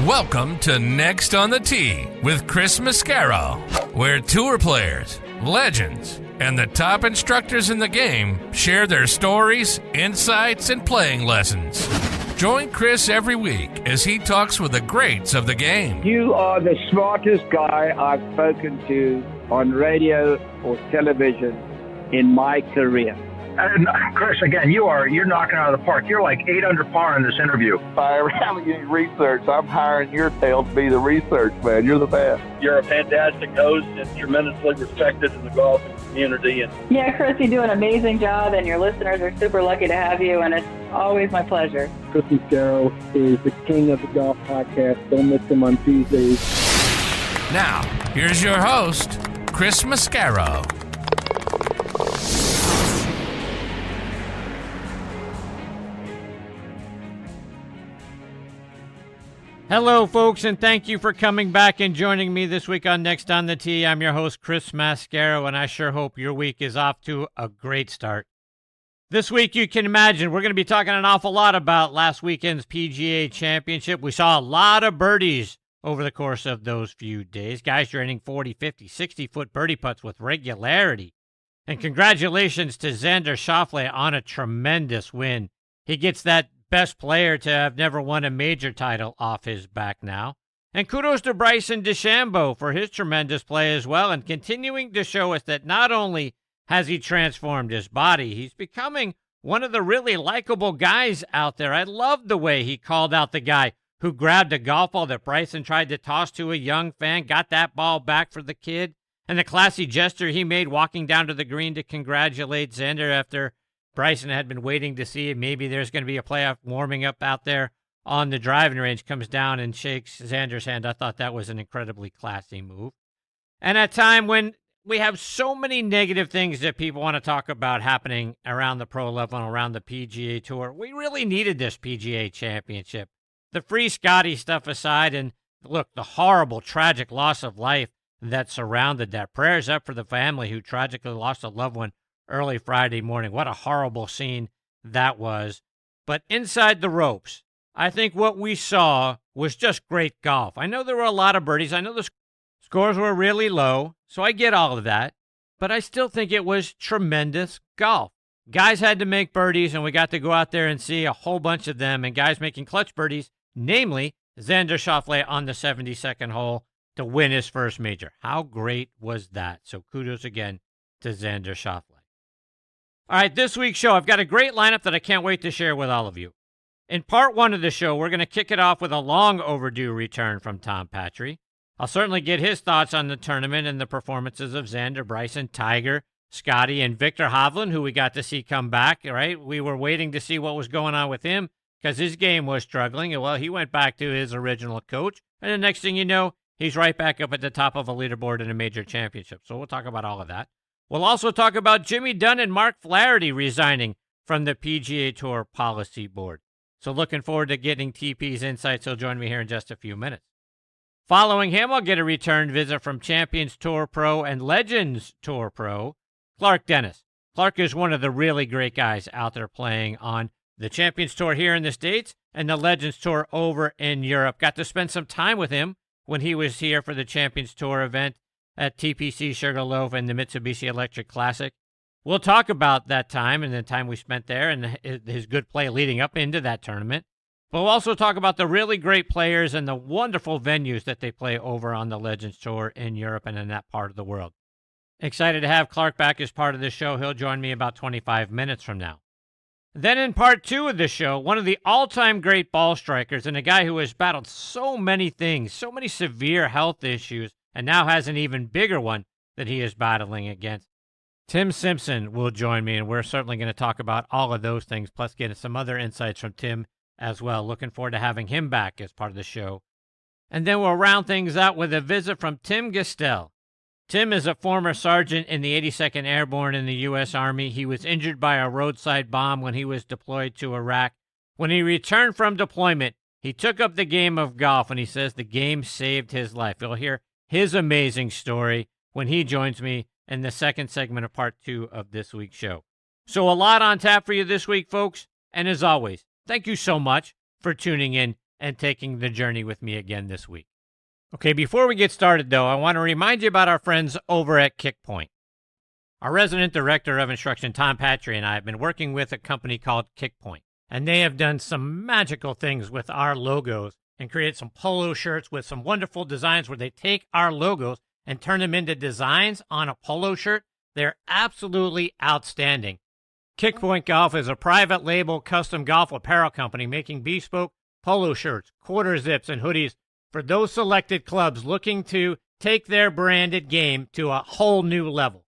Welcome to Next on the Tee with Chris Mascaro, where tour players, legends, and the top instructors in the game share their stories, insights, and playing lessons. Join Chris every week as he talks with the greats of the game. You are the smartest guy I've spoken to on radio or television in my career. And Chris, again, you're knocking out of the park. You're like 8 under par in this interview. If I ever have any research, I'm hiring your tail to be the research man. You're the best. You're a fantastic host and tremendously respected in the golfing community. Yeah, Chris, you do an amazing job, and your listeners are super lucky to have you, and it's always my pleasure. Chris Mascaro is the king of the golf podcast. Don't miss him on Tuesdays. Now, here's your host, Chris Mascaro. Hello, folks, and thank you for coming back and joining me this week on Next on the Tee. I'm your host, Chris Mascaro, and I sure hope your week is off to a great start. This week, you can imagine, we're going to be talking an awful lot about last weekend's PGA Championship. We saw a lot of birdies over the course of those few days. Guys draining 40, 50, 60-foot birdie putts with regularity. And congratulations to Xander Schauffele on a tremendous win. He gets that best player to have never won a major title off his back now. And kudos to Bryson DeChambeau for his tremendous play as well, and continuing to show us that not only has he transformed his body, he's becoming one of the really likable guys out there. I love the way he called out the guy who grabbed a golf ball that Bryson tried to toss to a young fan, got that ball back for the kid, and the classy gesture he made walking down to the green to congratulate Xander after Bryson had been waiting to see if maybe there's going to be a playoff warming up out there on the driving range, comes down and shakes Xander's hand. I thought that was an incredibly classy move. And at a time when we have so many negative things that people want to talk about happening around the pro level and around the PGA Tour, we really needed this PGA Championship. The free Scotty stuff aside, and look, the horrible, tragic loss of life that surrounded that. Prayers up for the family who tragically lost a loved one early Friday morning. What a horrible scene that was. But inside the ropes, I think what we saw was just great golf. I know there were a lot of birdies. I know the scores were really low, so I get all of that. But I still think it was tremendous golf. Guys had to make birdies, and we got to go out there and see a whole bunch of them, and guys making clutch birdies, namely Xander Schauffele on the 72nd hole to win his first major. How great was that? So kudos again to Xander Schauffele. All right, this week's show, I've got a great lineup that I can't wait to share with all of you. In part one of the show, we're going to kick it off with a long overdue return from Tom Patri. I'll certainly get his thoughts on the tournament and the performances of Xander, Bryson, Tiger, Scotty, and Victor Hovland, who we got to see come back, right? We were waiting to see what was going on with him because his game was struggling. And, well, he went back to his original coach, and the next thing you know, he's right back up at the top of a leaderboard in a major championship. So we'll talk about all of that. We'll also talk about Jimmy Dunne and Mark Flaherty resigning from the PGA Tour Policy Board. So looking forward to getting TP's insights. He'll join me here in just a few minutes. Following him, I'll get a return visit from Champions Tour Pro and Legends Tour Pro, Clark Dennis. Clark is one of the really great guys out there playing on the Champions Tour here in the States and the Legends Tour over in Europe. Got to spend some time with him when he was here for the Champions Tour event at TPC Sugarloaf and the Mitsubishi Electric Classic. We'll talk about that time and the time we spent there and his good play leading up into that tournament. But we'll also talk about the really great players and the wonderful venues that they play over on the Legends Tour in Europe and in that part of the world. Excited to have Clark back as part of the show. He'll join me about 25 minutes from now. Then in part two of the show, one of the all-time great ball strikers and a guy who has battled so many things, so many severe health issues, and now has an even bigger one that he is battling against. Tim Simpson will join me, and we're certainly going to talk about all of those things, plus get some other insights from Tim as well. Looking forward to having him back as part of the show. And then we'll round things out with a visit from Tim Gestel. Tim is a former sergeant in the 82nd Airborne in the U.S. Army. He was injured by a roadside bomb when he was deployed to Iraq. When he returned from deployment, he took up the game of golf, and he says the game saved his life. You'll hear his amazing story when he joins me in the second segment of part two of this week's show. So a lot on tap for you this week, folks. And as always, thank you so much for tuning in and taking the journey with me again this week. Okay, before we get started, though, I want to remind you about our friends over at Kickpoint. Our resident director of instruction, Tom Patri, and I have been working with a company called Kickpoint, and they have done some magical things with our logos and created some polo shirts with some wonderful designs where they take our logos and turn them into designs on a polo shirt. They're absolutely outstanding. Kickpoint Golf is a private label custom golf apparel company making bespoke polo shirts, quarter zips, and hoodies for those selected clubs looking to take their branded game to a whole new level.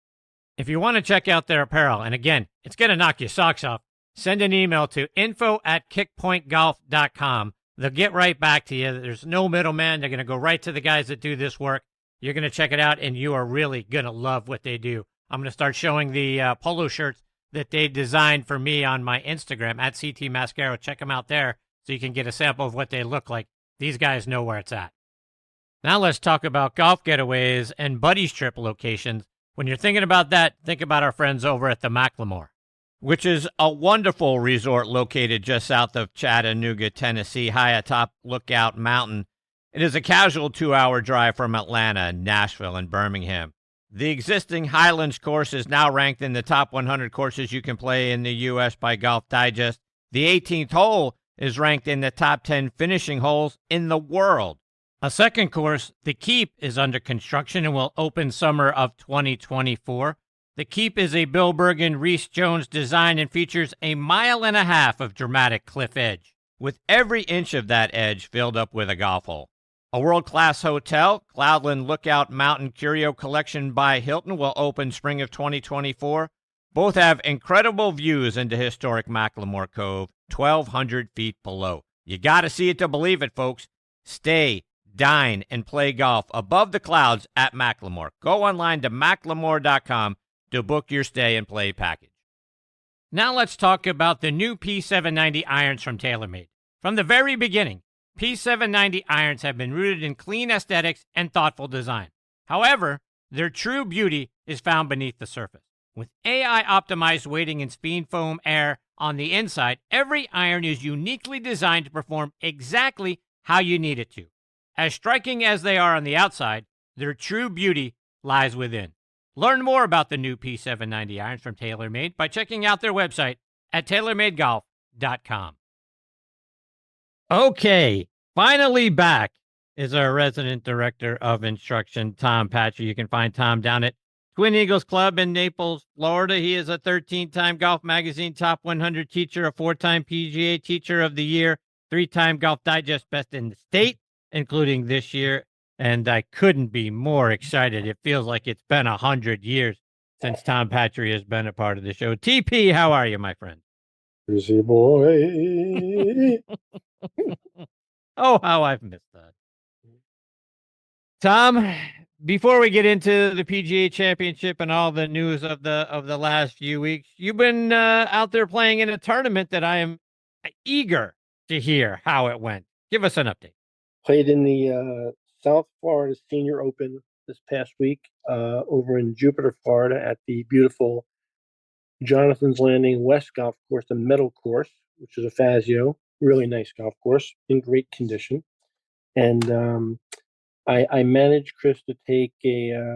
If you want to check out their apparel, and again, it's going to knock your socks off, send an email to info@kickpointgolf.com. They'll get right back to you. There's no middleman. They're going to go right to the guys that do this work. You're going to check it out, and you are really going to love what they do. I'm going to start showing the polo shirts that they designed for me on my Instagram, @CTMascaro. Check them out there so you can get a sample of what they look like. These guys know where it's at. Now let's talk about golf getaways and buddies trip locations. When you're thinking about that, think about our friends over at the Macklemore, which is a wonderful resort located just south of Chattanooga, Tennessee, high atop Lookout Mountain. It is a casual 2-hour drive from Atlanta, Nashville, and Birmingham. The existing Highlands course is now ranked in the top 100 courses you can play in the U.S. by Golf Digest. The 18th hole is ranked in the top 10 finishing holes in the world. A second course, The Keep, is under construction and will open summer of 2024. The Keep is a Bill Bergen, Reese Jones design and features a 1.5 miles of dramatic cliff edge, with every inch of that edge filled up with a golf hole. A world-class hotel, Cloudland Lookout Mountain Curio Collection by Hilton, will open spring of 2024. Both have incredible views into historic Macklemore Cove, 1,200 feet below. You got to see it to believe it, folks. Stay, dine, and play golf above the clouds at Macklemore. Go online to macklemore.com to book your stay and play package. Now let's talk about the new P790 irons from TaylorMade. From the very beginning, P790 irons have been rooted in clean aesthetics and thoughtful design. However, their true beauty is found beneath the surface. With AI-optimized weighting and speed foam air on the inside, every iron is uniquely designed to perform exactly how you need it to. As striking as they are on the outside, their true beauty lies within. Learn more about the new P790 irons from TaylorMade by checking out their website at taylormadegolf.com. Okay, finally back is our resident director of instruction, Tom Patri. You can find Tom down at Twin Eagles Club in Naples, Florida. He is a 13-time Golf Magazine Top 100 teacher, a 4-time PGA Teacher of the Year, 3-time Golf Digest Best in the State, including this year. And I couldn't be more excited. It feels like it's been 100 years since Tom Patri has been a part of the show. TP, how are you, my friend? Busy boy. Oh, how I've missed that. Tom, before we get into the PGA Championship and all the news of the last few weeks, you've been out there playing in a tournament that I am eager to hear how it went. Give us an update. Played in the South Florida Senior Open this past week over in Jupiter, Florida at the beautiful Jonathan's Landing West Golf Course, the Meadow Course, which is a Fazio, really nice golf course in great condition. And I managed, Chris, to take a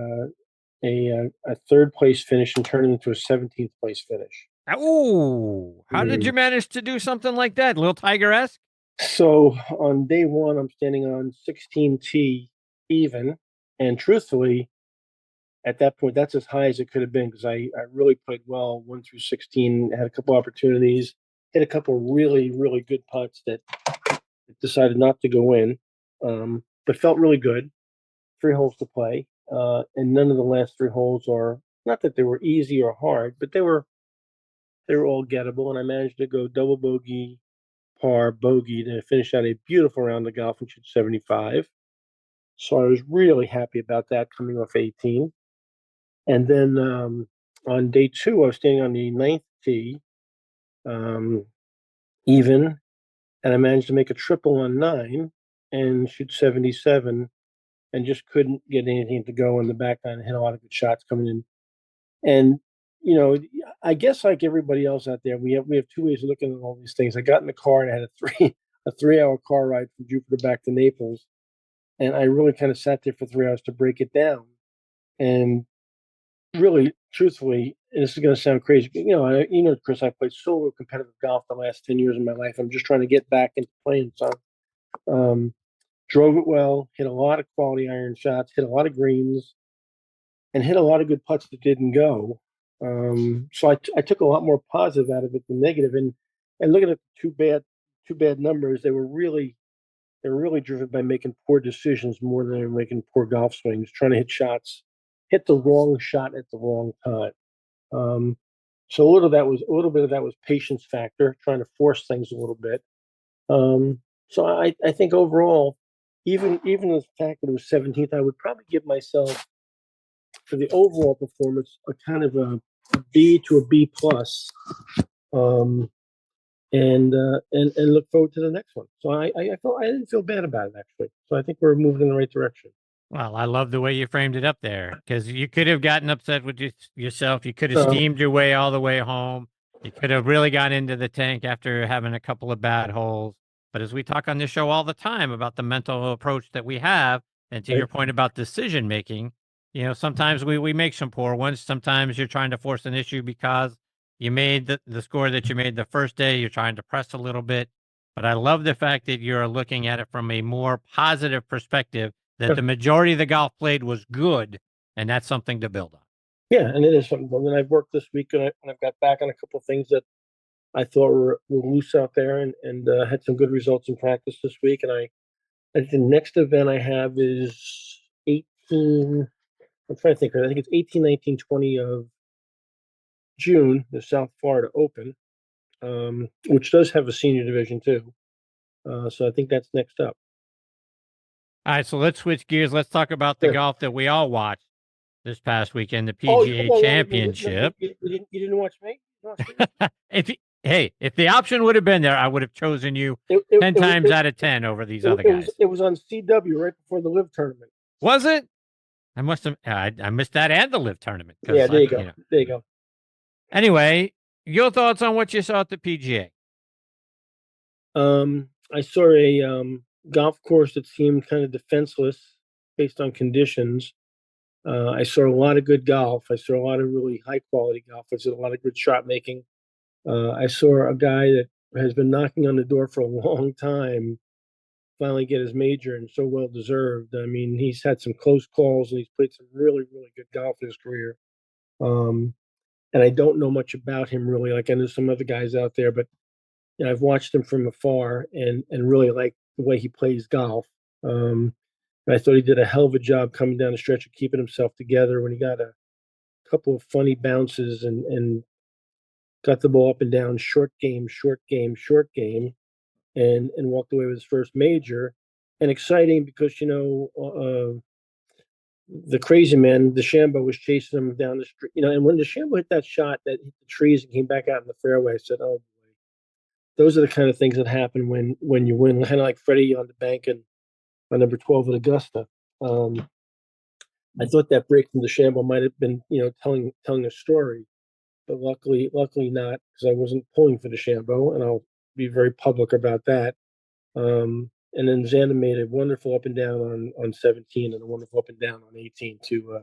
third place finish and turn it into a 17th place finish. Oh, how did you manage to do something like that? A little Tiger-esque? So on day one, I'm standing on 16T even, and truthfully, at that point, that's as high as it could have been because I really played well 1 through 16, had a couple opportunities, hit a couple really, really good putts that decided not to go in, but felt really good. 3 holes to play, and none of the last 3 holes are, not that they were easy or hard, but they were all gettable, and I managed to go double bogey, par, bogey to finish out a beautiful round of golf and shoot 75. So I was really happy about that coming off 18. And then on day 2, I was standing on the 9th tee, even, and I managed to make a triple on 9 and shoot 77, and just couldn't get anything to go in the back nine. I hit a lot of good shots coming in. And, you know, I guess like everybody else out there, we have 2 ways of looking at all these things. I got in the car and I had a 3-hour car ride from Jupiter back to Naples. And I really kind of sat there for 3 hours to break it down. And really, truthfully, and this is going to sound crazy, but, Chris, I played solo competitive golf the last 10 years of my life. I'm just trying to get back into playing some. Drove it well, hit a lot of quality iron shots, hit a lot of greens, and hit a lot of good putts that didn't go. So I took a lot more positive out of it than negative. And looking at the two bad numbers, they're really driven by making poor decisions more than they're making poor golf swings, trying to hit the wrong shot at the wrong time. So a little bit of that was patience factor, trying to force things a little bit. So I think overall, even the fact that it was 17th, I would probably give myself, for the overall performance, a kind of a B to a B plus, and look forward to the next one. So I didn't feel bad about it, actually. So I think we're moving in the right direction. Well, I love the way you framed it up there, because you could have gotten upset with yourself. You could have steamed your way all the way home. You could have really got into the tank after having a couple of bad holes. But as we talk on this show all the time about the mental approach that we have, and to your point about decision making, sometimes we make some poor ones. Sometimes you're trying to force an issue because you made the score that you made the first day. You're trying to press a little bit. But I love the fact that you're looking at it from a more positive perspective, that the majority of the golf played was good, and that's something to build on. Yeah, and it is something. And I've worked this week, and I've got back on a couple of things that I thought were loose out there, and had some good results in practice this week. And I think the next event I have is 18. I'm trying to think. I think it's 18, 19, 20 of June, the South Florida Open, which does have a senior division too. So I think that's next up. All right, so let's switch gears. Let's talk about the golf that we all watched this past weekend, the PGA Championship. You didn't watch me? If the option would have been there, I would have chosen you 10 times out of 10 over these other guys. It was on CW right before the Live tournament. Was it? I must have. I missed that and the Live tournament. Yeah, there you go. There you go. Anyway, your thoughts on what you saw at the PGA? I saw a golf course that seemed kind of defenseless based on conditions. I saw a lot of good golf. I saw a lot of really high quality golf. I saw a lot of good shot making. I saw a guy that has been knocking on the door for a long time finally get his major, and so well deserved. I mean, he's had some close calls, and he's played some really, really good golf in his career. And I don't know much about him really. Like, I know some other guys out there, but I've watched him from afar and really like the way he plays golf. And I thought he did a hell of a job coming down the stretch of keeping himself together when he got a couple of funny bounces and got the ball up and down, short game, and walked away with his first major. And exciting because, the crazy man, DeChambeau, was chasing him down the street. And when DeChambeau hit that shot that hit the trees and came back out in the fairway, I said, oh, boy. Those are the kind of things that happen when you win, kind of like Freddie on the bank and on number 12 at Augusta. I thought that break from DeChambeau might have been, telling a story, but luckily not, because I wasn't pulling for DeChambeau, and I'll be very public about that. And then Xander made a wonderful up and down on 17 and a wonderful up and down on 18 to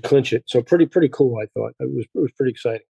clinch it. So pretty cool. I thought it was pretty exciting.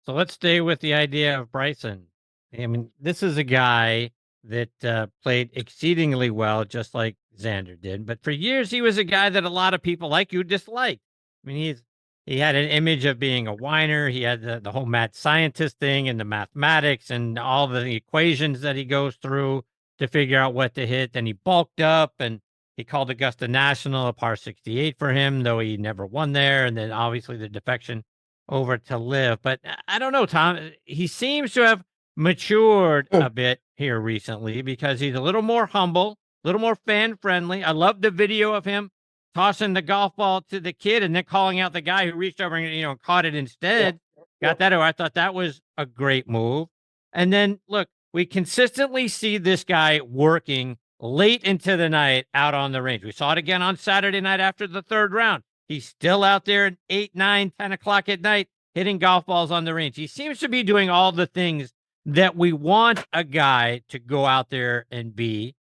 So let's stay with the idea of Bryson. I mean, this is a guy that played exceedingly well, just like Xander did. But for years, he was a guy that a lot of people like you disliked. I mean, he had an image of being a whiner. He had the whole mad scientist thing and the mathematics and all the equations that he goes through to figure out what to hit. Then he bulked up and he called Augusta National a par 68 for him, though he never won there. And then obviously the defection over to Live. But I don't know, Tom. He seems to have matured a bit here recently because he's a little more humble, a little more fan friendly. I love the video of him tossing the golf ball to the kid and then calling out the guy who reached over and caught it instead. Got that over. I thought that was a great move. And then look, we consistently see this guy working late into the night out on the range. We saw it again on Saturday night after the third round. He's still out there at 8, 9, 10 o'clock at night hitting golf balls on the range. He seems to be doing all the things that we want a guy to go out there and be.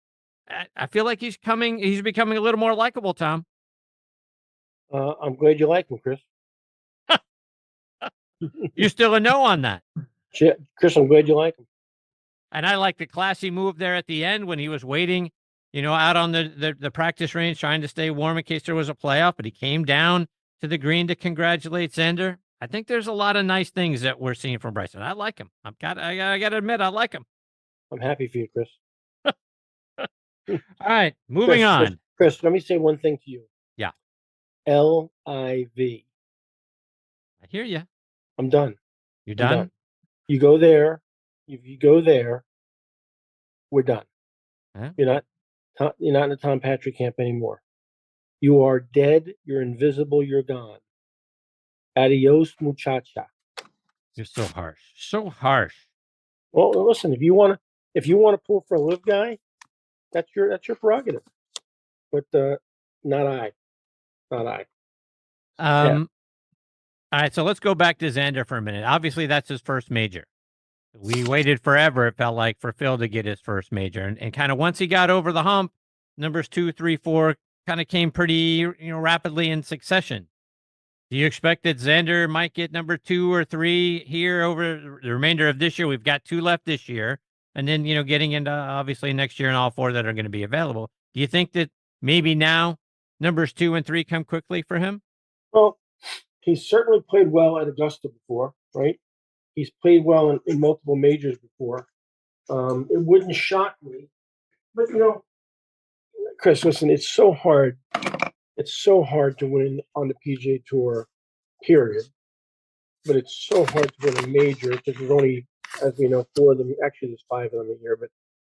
I feel like he's becoming a little more likable, Tom. I'm glad you like him, Chris. You're still a no on that. Chris, I'm glad you like him. And I like the classy move there at the end when he was waiting, out on the practice range, trying to stay warm in case there was a playoff, but he came down to the green to congratulate Xander. I think there's a lot of nice things that we're seeing from Bryson. I like him. I got to admit, I like him. I'm happy for you, Chris. All right, moving on. Chris, let me say one thing to you. Yeah. LIV. I hear you. I'm done. You're done? You go there. If you go there, we're done. Huh? You're not in the Tom Patri camp anymore. You are dead. You're invisible. You're gone. Adios, muchacha. You're so harsh. So harsh. Well, listen. If you want to pull for a live guy, that's your prerogative. But not I. Not I. Yeah. All right, so let's go back to Xander for a minute. Obviously, that's his first major. We waited forever, it felt like, for Phil to get his first major. And kind of once he got over the hump, numbers 2, 3, 4 kind of came pretty, rapidly in succession. Do you expect that Xander might get number 2 or 3 here over the remainder of this year? We've got 2 left this year. And then, getting into obviously next year and all 4 that are going to be available. Do you think that maybe now numbers 2 and 3 come quickly for him? Well, he's certainly played well at Augusta before, right? He's played well in multiple majors before. It wouldn't shock me. But, Chris, listen, it's so hard. It's so hard to win on the PGA Tour, period. But it's so hard to win a major because there's only, as we know, 4 of them. Actually, there's 5 of them a year, but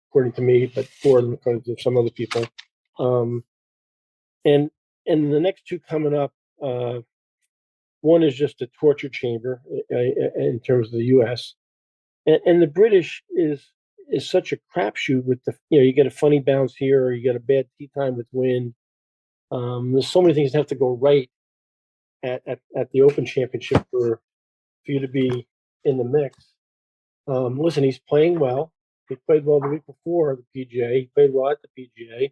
according to me, but 4 of them according to some other people. And the next 2 coming up, one is just a torture chamber in terms of the U.S. And the British is such a crapshoot with you get a funny bounce here or you get a bad tee time with wind. There's so many things that have to go right at the Open Championship for you to be in the mix. Listen, he's playing well. He played well the week before the PGA. He played well at the PGA.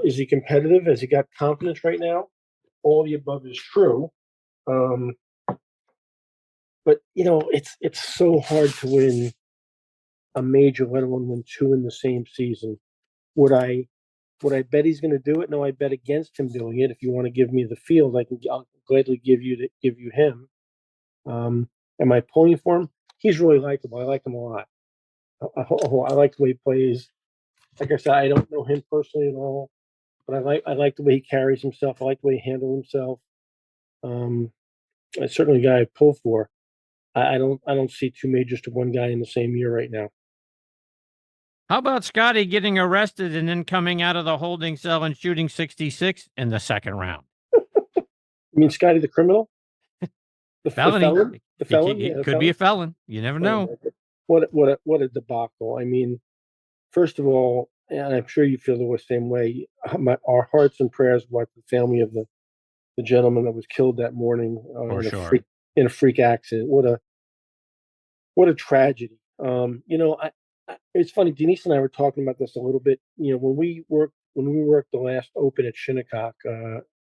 Is he competitive? Has he got confidence right now? All the above is true. But it's so hard to win a major, let alone win 2 in the same season. Would I bet he's going to do it? No, I bet against him doing it. If you want to give me the field, I'll gladly give you him. Am I pulling for him? He's really likable. I like him a lot. I like the way he plays. Like I said, I don't know him personally at all, but I like the way he carries himself. I like the way he handles himself. It's certainly a guy I pull for. I don't see 2 majors to one guy in the same year right now. How about Scotty getting arrested and then coming out of the holding cell and shooting 66 in the second round? You mean Scotty the criminal? The felon? The felon? He could be a felon. You never know. What a debacle. I mean, first of all, and I'm sure you feel the same way, our hearts and prayers go out to the family of the gentleman that was killed that morning in a freak accident. What a tragedy. It's funny. Denise and I were talking about this a little bit. When we worked the last Open at Shinnecock,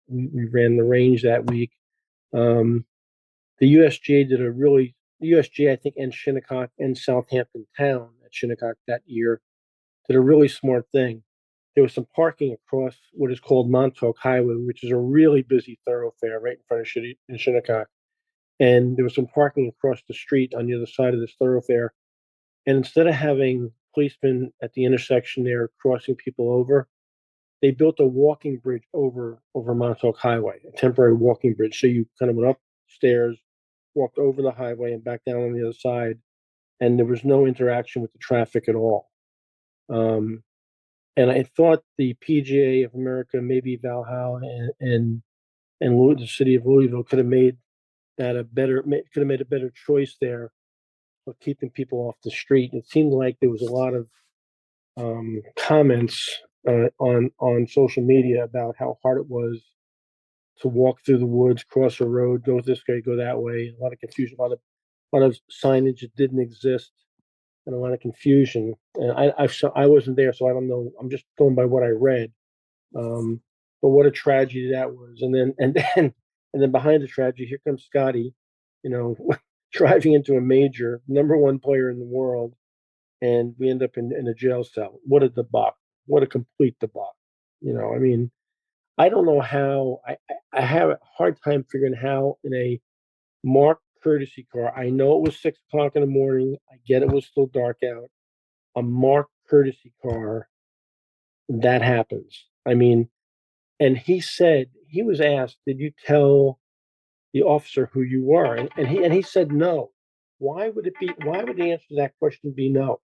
we ran the range that week. The USGA I think, and Shinnecock and Southampton Town at Shinnecock that year did a really smart thing. There was some parking across what is called Montauk Highway, which is a really busy thoroughfare right in front of Shinnecock. And there was some parking across the street on the other side of this thoroughfare. And instead of having policemen at the intersection there crossing people over, they built a walking bridge over Montauk Highway, a temporary walking bridge. So you kind of went upstairs, walked over the highway and back down on the other side. And there was no interaction with the traffic at all. And I thought the PGA of America, maybe Valhalla and the city of Louisville could have made a better choice there of keeping people off the street. It seemed like there was a lot of comments on social media about how hard it was to walk through the woods, cross a road, go this way, go that way. A lot of confusion, a lot of signage that didn't exist. and a lot of confusion. And I wasn't there, so I don't know. I'm just going by what I read. But what a tragedy that was. And then behind the tragedy, here comes Scotty, you know, driving into a major, number one player in the world, and we end up in a jail cell. What a debacle! What a complete debacle! I mean, I don't know how. I have a hard time figuring how in a marked courtesy car. I know it was 6 o'clock in the morning. I get it was still dark out. A marked courtesy car, that happens. I mean, and he said he was asked, "Did you tell the officer who you were?" And he said no. Why would it be? Why would the answer to that question be no?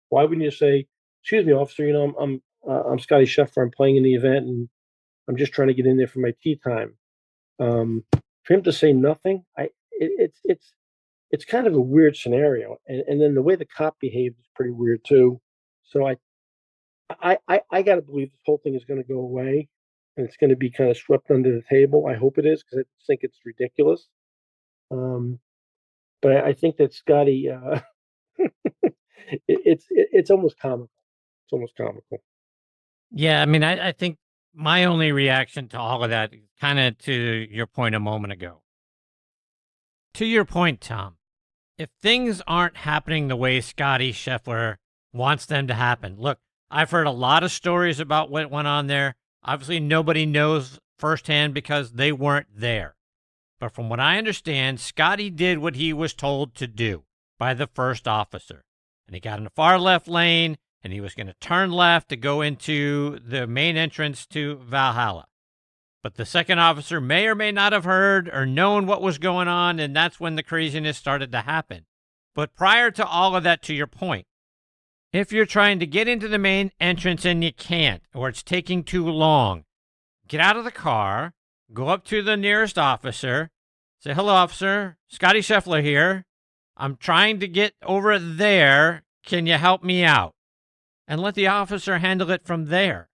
Why wouldn't you say, "Excuse me, officer, I'm Scotty Scheffler. I'm playing in the event, and I'm just trying to get in there for my tee time." For him to say nothing, it's kind of a weird scenario, and then the way the cop behaved is pretty weird too. So I got to believe this whole thing is going to go away, and it's going to be kind of swept under the table. I hope it is, because I think it's ridiculous. But I think that Scotty, it's almost comical. It's almost comical. Yeah, I mean, I think my only reaction to all of that, kind of to your point a moment ago. To your point, Tom, if things aren't happening the way Scotty Scheffler wants them to happen, look, I've heard a lot of stories about what went on there. Obviously, nobody knows firsthand because they weren't there. But from what I understand, Scotty did what he was told to do by the first officer. And he got in the far left lane, and he was going to turn left to go into the main entrance to Valhalla. But the second officer may or may not have heard or known what was going on, and that's when the craziness started to happen. But prior to all of that, to your point, if you're trying to get into the main entrance and you can't, or it's taking too long, get out of the car, go up to the nearest officer, say, "Hello, officer, Scotty Scheffler here. I'm trying to get over there. Can you help me out?" And let the officer handle it from there.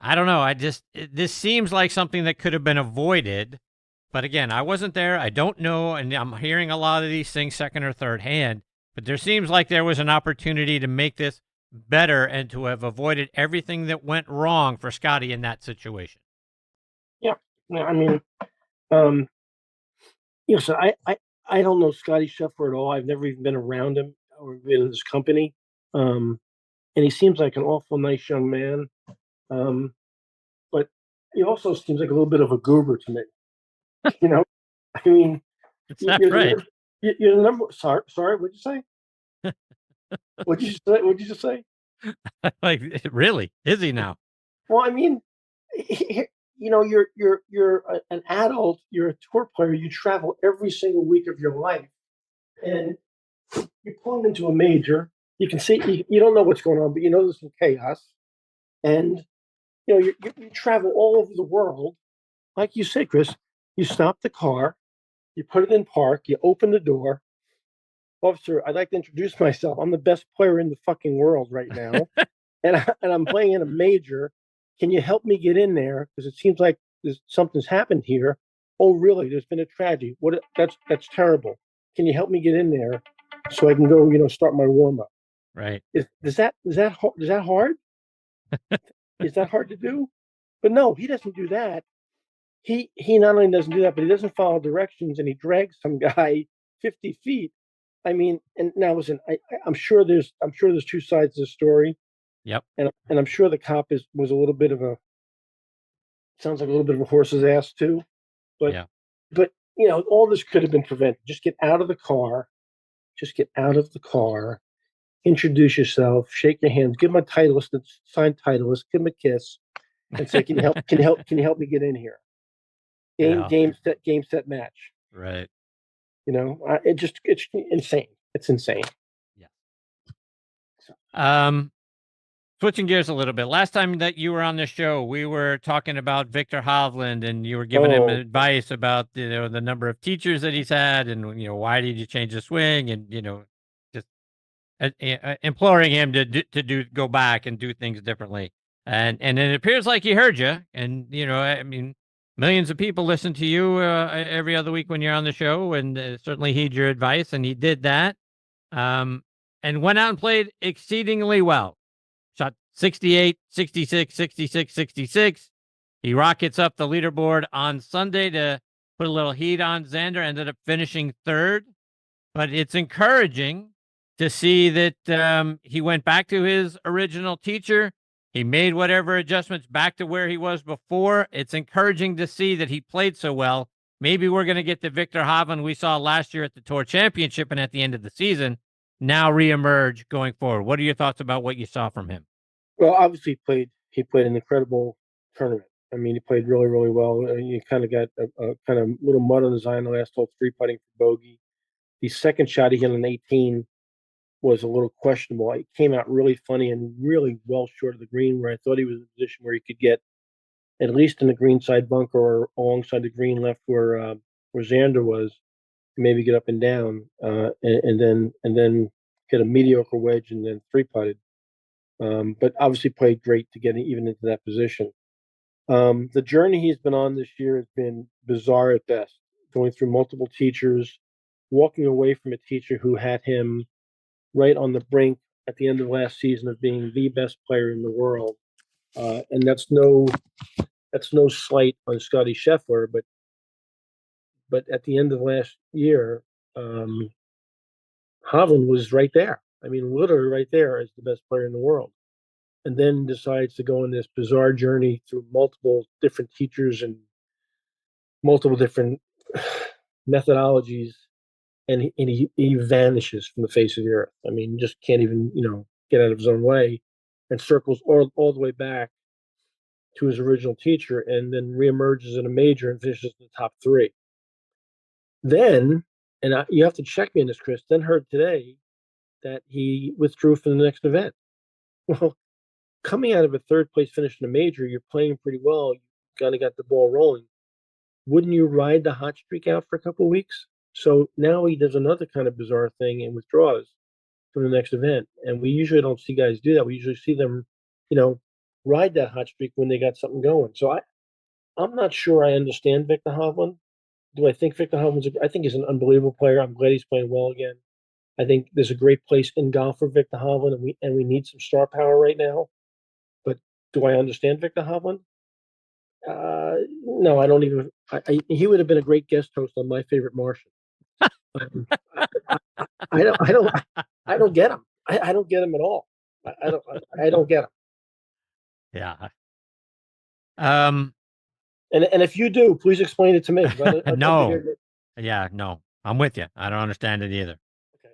I don't know. This seems like something that could have been avoided. But again, I wasn't there. I don't know. And I'm hearing a lot of these things second or third hand. But there seems like there was an opportunity to make this better and to have avoided everything that went wrong for Scotty in that situation. Yeah. I mean, so I don't know Scotty Scheffler at all. I've never even been around him or been in his company. And he seems like an awful nice young man. But he also seems like a little bit of a goober to me. I mean, Is that right? You're the number. Sorry, what'd you say? What'd you say? What'd you just say? Like, really? Is he now? Well, I mean, you're an adult. You're a tour player. You travel every single week of your life, and you're pulling into a major. You can see you don't know what's going on, but you know there's some chaos, and you travel all over the world. Like you said, Chris, you stop the car, you put it in park, you open the door. "Officer, I'd like to introduce myself. I'm the best player in the fucking world right now, and I'm playing in a major. Can you help me get in there? Because it seems like something's happened here." "Oh, really? There's been a tragedy. What? That's terrible. Can you help me get in there so I can go, start my warm up?" Right. Is that hard? Is that hard to do? But no, he doesn't do that. He not only doesn't do that, but he doesn't follow directions, and he drags some guy 50 feet. I mean, and now listen, I'm sure there's two sides to the story. Yep. And I'm sure the cop was a little bit of sounds like a little bit of a horse's ass too. But yeah. But all this could have been prevented. Just get out of the car. Introduce yourself, shake your hands, give him a Titleist, a signed Titleist, give him a kiss, and say, "Can you help me get in here?" Game set match. Right. It's insane. It's insane. Yeah. Switching gears a little bit. Last time that you were on the show, we were talking about Victor Hovland, and you were giving him advice about the number of teachers that he's had, and why did you change the swing, and just imploring him to go back and do things differently. And it appears like he heard you, and I mean, millions of people listen to you every other week when you're on the show, and certainly heed your advice, and he did that. and went out and played exceedingly well. Shot 68, 66, 66, 66. He rockets up the leaderboard on Sunday to put a little heat on Xander, ended up finishing third. But it's encouraging to see that he went back to his original teacher. He made whatever adjustments back to where he was before. It's encouraging to see that he played so well. Maybe we're going to get the Viktor Hovland we saw last year at the Tour Championship and at the end of the season now reemerge going forward. What are your thoughts about what you saw from him? Well, obviously he played an incredible tournament. I mean, he played really, really well. He kind of got a kind of little mud on his eye in the last hole, 3-putting for bogey. The second shot he hit on 18 was a little questionable. It came out really funny and really well short of the green, where I thought he was in a position where he could get at least in the green side bunker or alongside the green left where Xander was, maybe get up and down, and then hit a mediocre wedge and then 3-putted. But obviously played great to get even into that position. The journey he's been on this year has been bizarre at best, going through multiple teachers, walking away from a teacher who had him right on the brink at the end of last season of being the best player in the world. And that's no slight on Scotty Scheffler, but at the end of last year, Hovland was right there. I mean, literally right there as the best player in the world. And then decides to go on this bizarre journey through multiple different teachers and multiple different methodologies, and he vanishes from the face of the earth. I mean, just can't even, get out of his own way, and circles all the way back to his original teacher, and then reemerges in a major and finishes in the top 3. Then, you have to check me on this, Chris, then heard today that he withdrew from the next event. Well, coming out of a third place finish in a major, you're playing pretty well. You kind of got the ball rolling. Wouldn't you ride the hot streak out for a couple of weeks? So now he does another kind of bizarre thing and withdraws from the next event. And we usually don't see guys do that. We usually see them, ride that hot streak when they got something going. So I'm not sure I understand Viktor Hovland. Do I think Viktor Hovland's I think he's an unbelievable player. I'm glad he's playing well again. I think there's a great place in golf for Viktor Hovland, and we need some star power right now. But do I understand Viktor Hovland? No, I don't even. He would have been a great guest host on My Favorite Martian. I don't get him. I don't get him at all. I don't get him. Yeah. And if you do, please explain it to me. No. Yeah, no. I'm with you. I don't understand it either. Okay.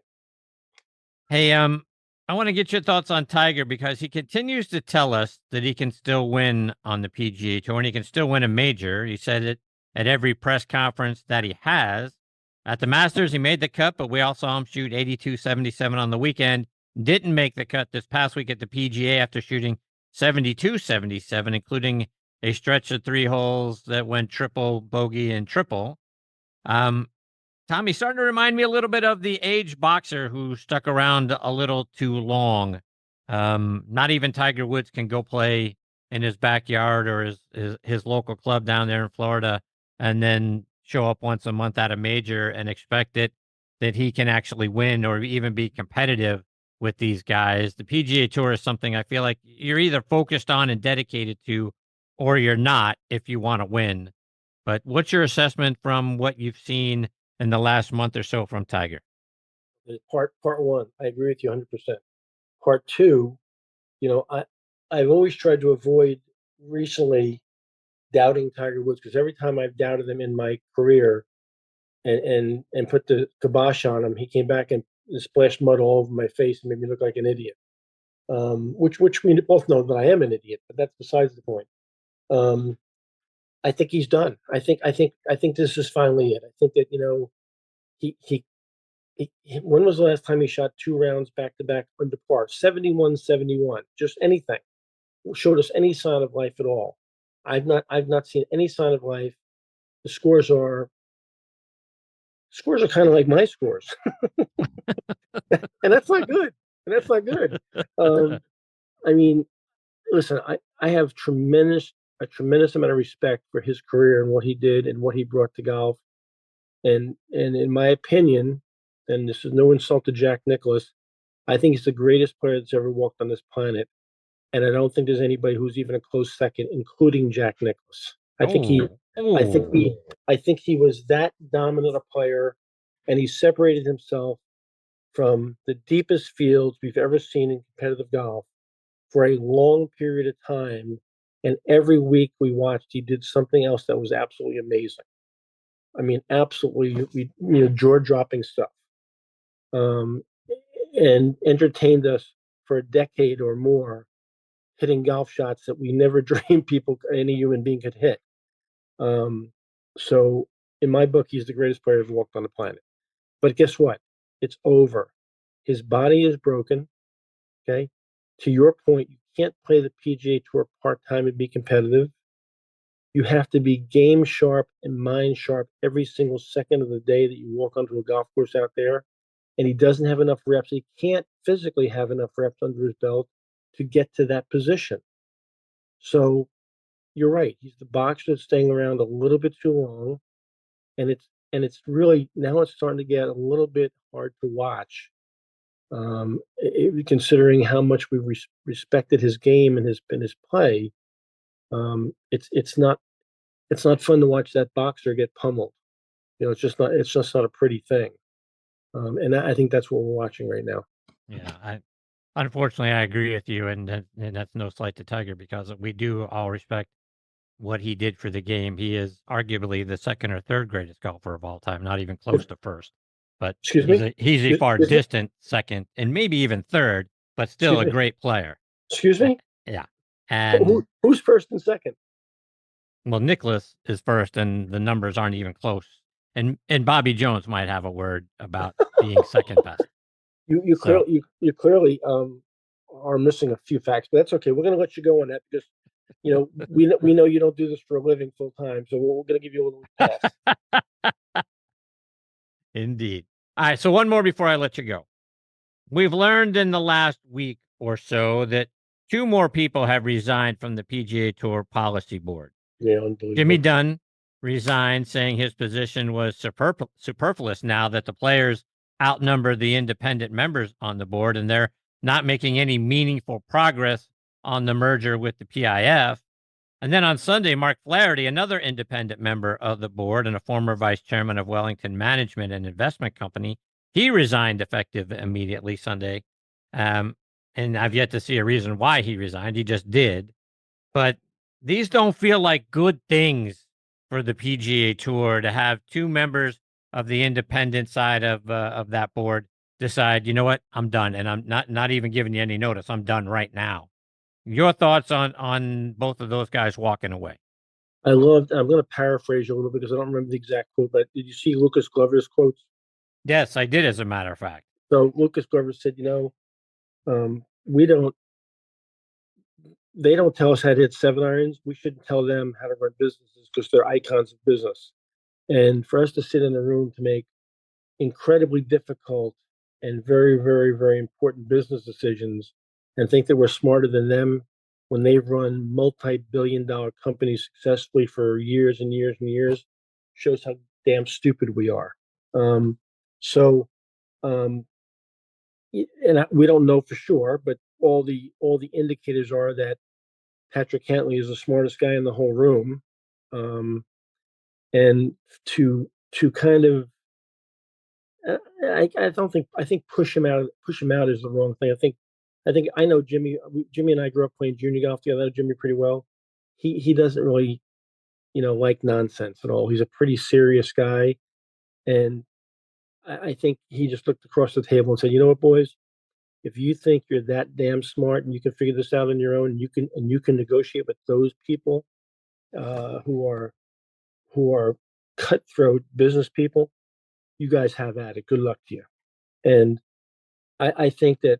Hey, I want to get your thoughts on Tiger, because he continues to tell us that he can still win on the PGA Tour and he can still win a major. He said it at every press conference that he has. At the Masters, he made the cut, but we all saw him shoot 82-77 on the weekend. Didn't make the cut this past week at the PGA after shooting 72-77, including a stretch of 3 holes that went triple, bogey, and triple. Tommy's starting to remind me a little bit of the aged boxer who stuck around a little too long. Not even Tiger Woods can go play in his backyard or his local club down there in Florida and then show up once a month at a major and expect that he can actually win or even be competitive with these guys. The PGA Tour is something I feel like you're either focused on and dedicated to, or you're not if you want to win. But what's your assessment from what you've seen in the last month or so from Tiger? Part 1, I agree with you 100%. Part 2, I've always tried to avoid recently doubting Tiger Woods, because every time I've doubted him in my career and put the kibosh on him, he came back and splashed mud all over my face and made me look like an idiot. Which we both know that I am an idiot, but that's besides the point. I think he's done. I think this is finally it. I think that he when was the last time he shot 2 rounds back to back under par? 71-71. Just anything showed us any sign of life at all. I've not seen any sign of life. The scores are kind of like my scores, and that's not good. I mean, listen, I have a tremendous amount of respect for his career and what he did and what he brought to golf. And in my opinion, and this is no insult to Jack Nicklaus, I think he's the greatest player that's ever walked on this planet. And I don't think there's anybody who's even a close second, including Jack Nicklaus. I think he was that dominant a player, and he separated himself from the deepest fields we've ever seen in competitive golf for a long period of time. And every week we watched, he did something else that was absolutely amazing. I mean, absolutely, jaw-dropping stuff, and entertained us for a decade or more, hitting golf shots that we never dreamed any human being could hit. So in my book, he's the greatest player who's walked on the planet. But guess what? It's over. His body is broken. Okay. To your point, you can't play the PGA Tour part-time and be competitive. You have to be game sharp and mind sharp every single second of the day that you walk onto a golf course out there. And he doesn't have enough reps. He can't physically have enough reps under his belt to get to that position. So you're right. He's the boxer that's staying around a little bit too long. And it's really, now it's starting to get a little bit hard to watch. Considering how much we respected his game and his play, it's not fun to watch that boxer get pummeled. It's just not a pretty thing. And I think that's what we're watching right now. Yeah, unfortunately, I agree with you, and that's no slight to Tiger, because we do all respect what he did for the game. He is arguably the second or third greatest golfer of all time, not even close to first. But he's a far distant second, and maybe even third, but still a great player. Excuse me? Yeah. And who's first and second? Well, Nicklaus is first, and the numbers aren't even close. And Bobby Jones might have a word about being second best. You clearly are missing a few facts, but that's okay. We're going to let you go on that because we know you don't do this for a living full time, so we're going to give you a little pass. Indeed. All right, so one more before I let you go. We've learned in the last week or so that 2 more people have resigned from the PGA Tour Policy Board. Yeah, unbelievable. Jimmy Dunne resigned, saying his position was superfluous now that the players outnumber the independent members on the board, and they're not making any meaningful progress on the merger with the PIF. And then on Sunday, Mark Flaherty, another independent member of the board and a former vice chairman of Wellington Management and Investment Company, he resigned effective immediately Sunday. And I've yet to see a reason why he resigned. He just did. But these don't feel like good things for the PGA Tour to have 2 members of the independent side of that board decide, you know what, I'm done, and I'm not even giving you any notice. I'm done right now. Your thoughts on both of those guys walking away? I'm going to paraphrase you a little bit because I don't remember the exact quote, but did you see Lucas Glover's quotes? Yes, I did, as a matter of fact. So Lucas Glover said, they don't tell us how to hit 7 irons. We shouldn't tell them how to run businesses because they're icons of business. And for us to sit in a room to make incredibly difficult and very, very, very important business decisions and think that we're smarter than them when they've run multi-billion-dollar companies successfully for years and years and years shows how damn stupid we are. And we don't know for sure, but all the indicators are that Patrick Cantlay is the smartest guy in the whole room, and to kind of, I think push him out is the wrong thing. I think I know Jimmy. Jimmy and I grew up playing junior golf together. I know Jimmy pretty well. He doesn't really, like nonsense at all. He's a pretty serious guy, and I think he just looked across the table and said, "You know what, boys? If you think you're that damn smart and you can figure this out on your own, and you can negotiate with those people who are cutthroat business people, you guys have at it. Good luck to you." And I think that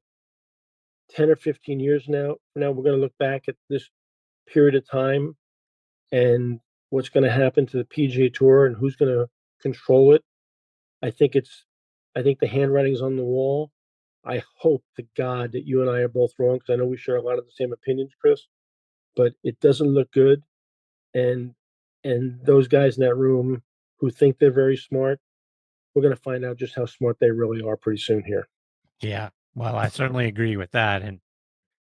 10 or 15 years now, we're going to look back at this period of time and what's going to happen to the PGA Tour and who's going to control it. I think the handwriting's on the wall. I hope to God that you and I are both wrong, because I know we share a lot of the same opinions, Chris, but it doesn't look good. And those guys in that room who think they're very smart, we're going to find out just how smart they really are pretty soon here. Yeah. Well, I certainly agree with that. And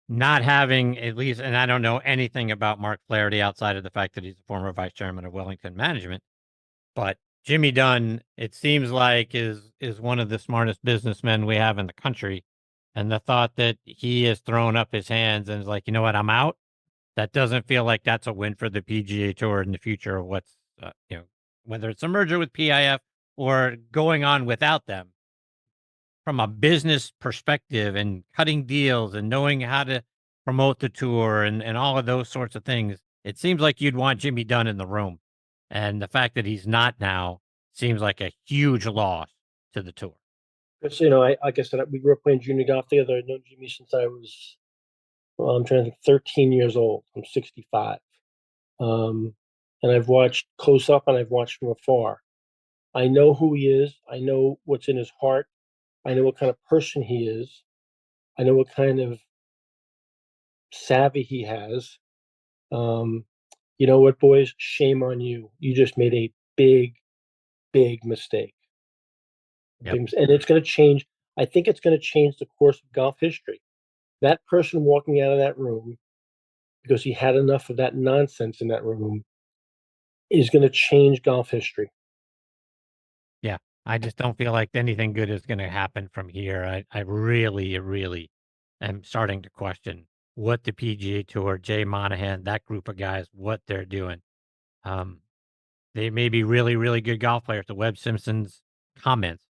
not having at least, and I don't know anything about Mark Flaherty outside of the fact that he's a former vice chairman of Wellington Management, but Jimmy Dunne, it seems like, is one of the smartest businessmen we have in the country. And the thought that he has thrown up his hands and is like, you know what, I'm out. That doesn't feel like that's a win for the PGA Tour in the future of what's, whether it's a merger with PIF or going on without them. From a business perspective and cutting deals and knowing how to promote the tour and all of those sorts of things, it seems like you'd want Jimmy Dunne in the room. And the fact that he's not now seems like a huge loss to the tour. Because, like I said, we grew up playing junior golf together. I've known Jimmy since I was, I'm trying to think, 13 years old. I'm 65. And I've watched close up and I've watched from afar. I know who he is. I know what's in his heart. I know what kind of person he is. I know what kind of savvy he has. You know what, boys? Shame on you. You just made a big, big mistake. Yep. And it's going to change. I think it's going to change the course of golf history. That person walking out of that room because he had enough of that nonsense in that room is going to change golf history. Yeah, I just don't feel like anything good is going to happen from here. I really am starting to question what the PGA Tour, Jay Monahan, that group of guys, what they're doing. They may be really, really good golf players. To Webb Simpson's comments,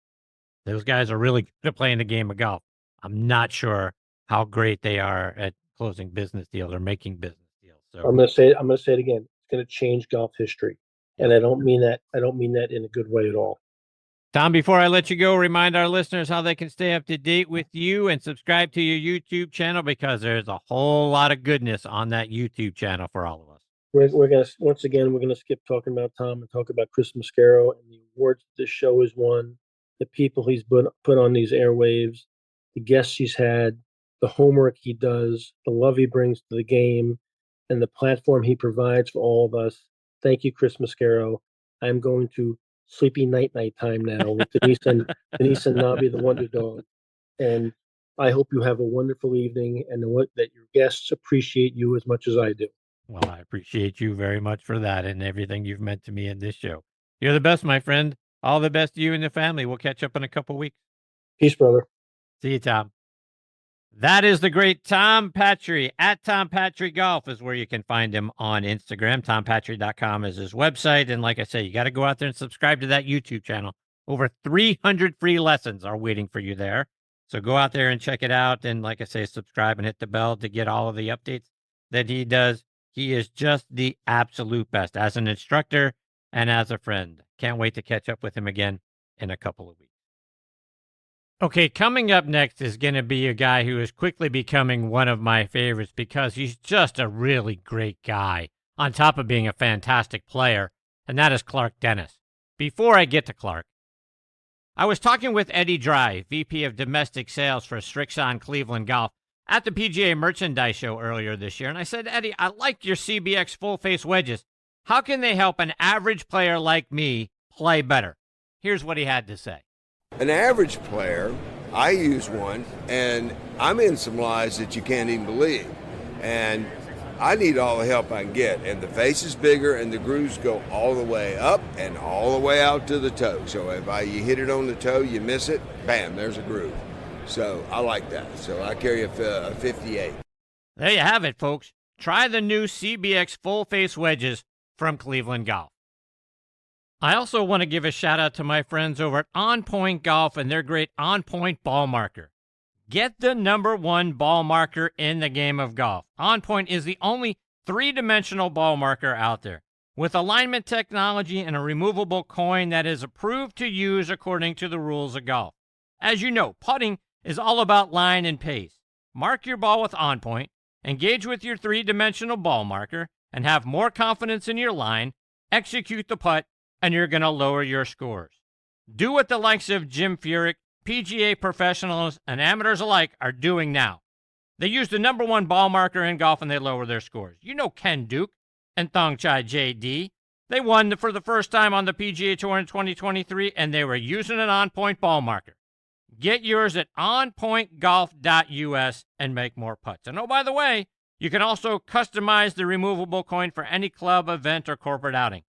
those guys are really good at playing the game of golf. I'm not sure how great they are at closing business deals or making business deals. So I'm going to say it again. It's going to change golf history, and I don't mean that in a good way at all. Tom, before I let you go, remind our listeners how they can stay up to date with you and subscribe to your YouTube channel, because there's a whole lot of goodness on that YouTube channel for all of us. We're going to skip talking about Tom and talk about Chris Mascaro and the awards this show has won, the people he's put on these airwaves, the guests he's had, the homework he does, the love he brings to the game, and the platform he provides for all of us. Thank you, Chris Mascaro. I'm going to sleepy night time now with Denise and Nabi, the Wonder Dog. And I hope you have a wonderful evening and that your guests appreciate you as much as I do. Well, I appreciate you very much for that and everything you've meant to me in this show. You're the best, my friend. All the best to you and the family. We'll catch up in a couple weeks. Peace, brother. See you, Tom. That is the great Tom Patri. At Tom Patri Golf is where you can find him on Instagram. TomPatri.com is his website. And like I say, you got to go out there and subscribe to that YouTube channel. Over 300 free lessons are waiting for you there. So go out there and check it out. And like I say, subscribe and hit the bell to get all of the updates that he does. He is just the absolute best as an instructor and as a friend. Can't wait to catch up with him again in a couple of weeks. Okay, coming up next is going to be a guy who is quickly becoming one of my favorites because he's just a really great guy, on top of being a fantastic player, and that is Clark Dennis. Before I get to Clark, I was talking with Eddie Dry, VP of Domestic Sales for Strixon Cleveland Golf, at the PGA Merchandise Show earlier this year, and I said, Eddie, I like your CBX full-face wedges. How can they help an average player like me play better? Here's what he had to say. An average player, I use one, and I'm in some lies that you can't even believe. And I need all the help I can get. And the face is bigger, and the grooves go all the way up and all the way out to the toe. So if you hit it on the toe, you miss it, bam, there's a groove. So I like that. So I carry a 58. There you have it, folks. Try the new CBX full-face wedges from Cleveland Golf. I also want to give a shout out to my friends over at On Point Golf and their great On Point ball marker. Get the #1 ball marker in the game of golf. On Point is the only 3-dimensional ball marker out there, with alignment technology and a removable coin that is approved to use according to the rules of golf. As you know, putting is all about line and pace. Mark your ball with On Point, engage with your 3-dimensional ball marker, and have more confidence in your line, execute the putt, and you're going to lower your scores. Do what the likes of Jim Furyk, PGA professionals, and amateurs alike are doing now. They use the #1 ball marker in golf and they lower their scores. You know Ken Duke and Thongchai JD. They won for the first time on the PGA Tour in 2023, and they were using an On Point ball marker. Get yours at onpointgolf.us and make more putts. And oh, by the way, you can also customize the removable coin for any club, event, or corporate outing.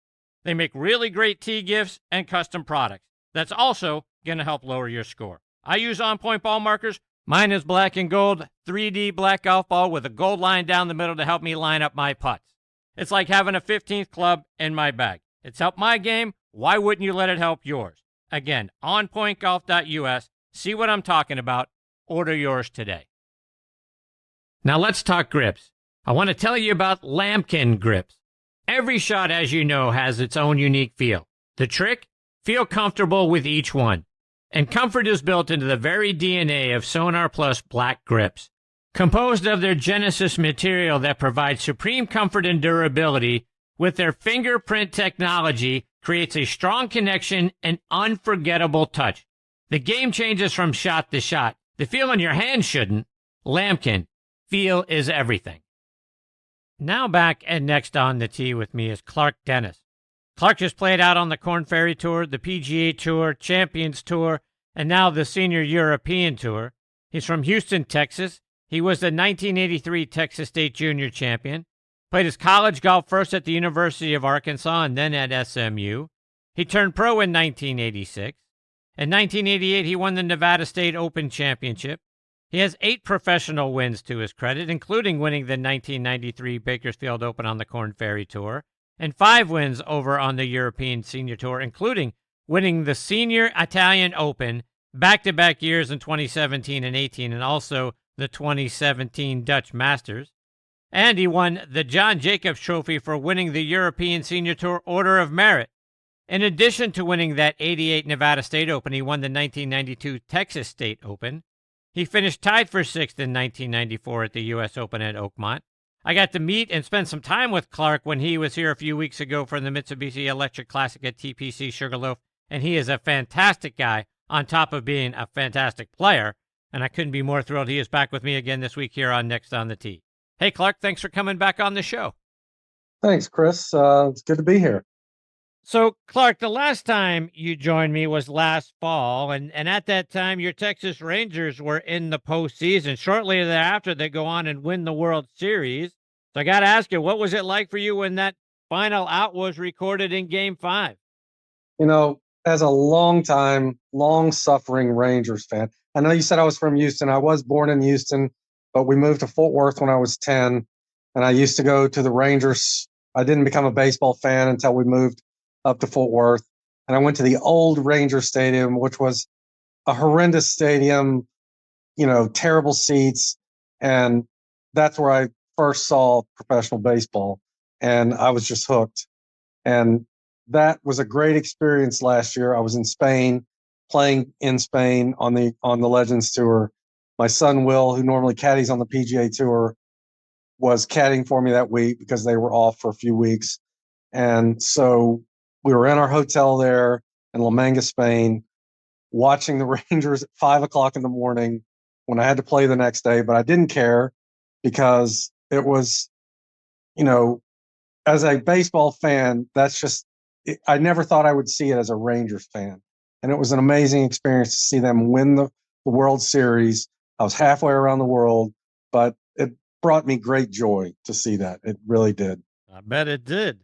They make really great tee gifts and custom products. That's also going to help lower your score. I use On Point ball markers. Mine is black and gold, 3D black golf ball with a gold line down the middle to help me line up my putts. It's like having a 15th club in my bag. It's helped my game. Why wouldn't you let it help yours? Again, onpointgolf.us. See what I'm talking about. Order yours today. Now let's talk grips. I want to tell you about Lambkin grips. Every shot, as you know, has its own unique feel. The trick? Feel comfortable with each one. And comfort is built into the very DNA of Sonar Plus black grips. Composed of their Genesis material that provides supreme comfort and durability, with their fingerprint technology, creates a strong connection and unforgettable touch. The game changes from shot to shot. The feel in your hand shouldn't. Lambkin. Feel is everything. Now back and next on the tee with me is Clark Dennis. Clark just played out on the Korn Ferry Tour, the PGA Tour, Champions Tour, and now the Senior European Tour. He's from Houston, Texas. He was the 1983 Texas State Junior Champion. Played his college golf first at the University of Arkansas and then at SMU. He turned pro in 1986. In 1988, he won the Nevada State Open Championship. He has 8 professional wins to his credit, including winning the 1993 Bakersfield Open on the Korn Ferry Tour, and 5 wins over on the European Senior Tour, including winning the Senior Italian Open back-to-back years in 2017 and 18, and also the 2017 Dutch Masters. And he won the John Jacobs Trophy for winning the European Senior Tour Order of Merit. In addition to winning that 88 Nevada State Open, he won the 1992 Texas State Open. He finished tied for 6th in 1994 at the U.S. Open at Oakmont. I got to meet and spend some time with Clark when he was here a few weeks ago for the Mitsubishi Electric Classic at TPC Sugarloaf, and he is a fantastic guy on top of being a fantastic player, and I couldn't be more thrilled he is back with me again this week here on Next on the Tee. Hey, Clark, thanks for coming back on the show. Thanks, Chris. It's good to be here. So, Clark, the last time you joined me was last fall, and at that time, your Texas Rangers were in the postseason. Shortly thereafter, they go on and win the World Series. So I got to ask you, what was it like for you when that final out was recorded in Game 5? You know, as a long-suffering Rangers fan, I know you said I was from Houston. I was born in Houston, but we moved to Fort Worth when I was 10, and I used to go to the Rangers. I didn't become a baseball fan until we moved up to Fort Worth. And I went to the old Ranger Stadium, which was a horrendous stadium, you know, terrible seats. And that's where I first saw professional baseball. And I was just hooked. And that was a great experience last year. I was in Spain, playing in Spain on the Legends Tour. My son, Will, who normally caddies on the PGA Tour, was caddying for me that week because they were off for a few weeks. And so we were in our hotel there in La Manga, Spain, watching the Rangers at 5 o'clock in the morning when I had to play the next day. But I didn't care because it was, you know, as a baseball fan, I never thought I would see it as a Rangers fan. And it was an amazing experience to see them win the World Series. I was halfway around the world, but it brought me great joy to see that. It really did. I bet it did.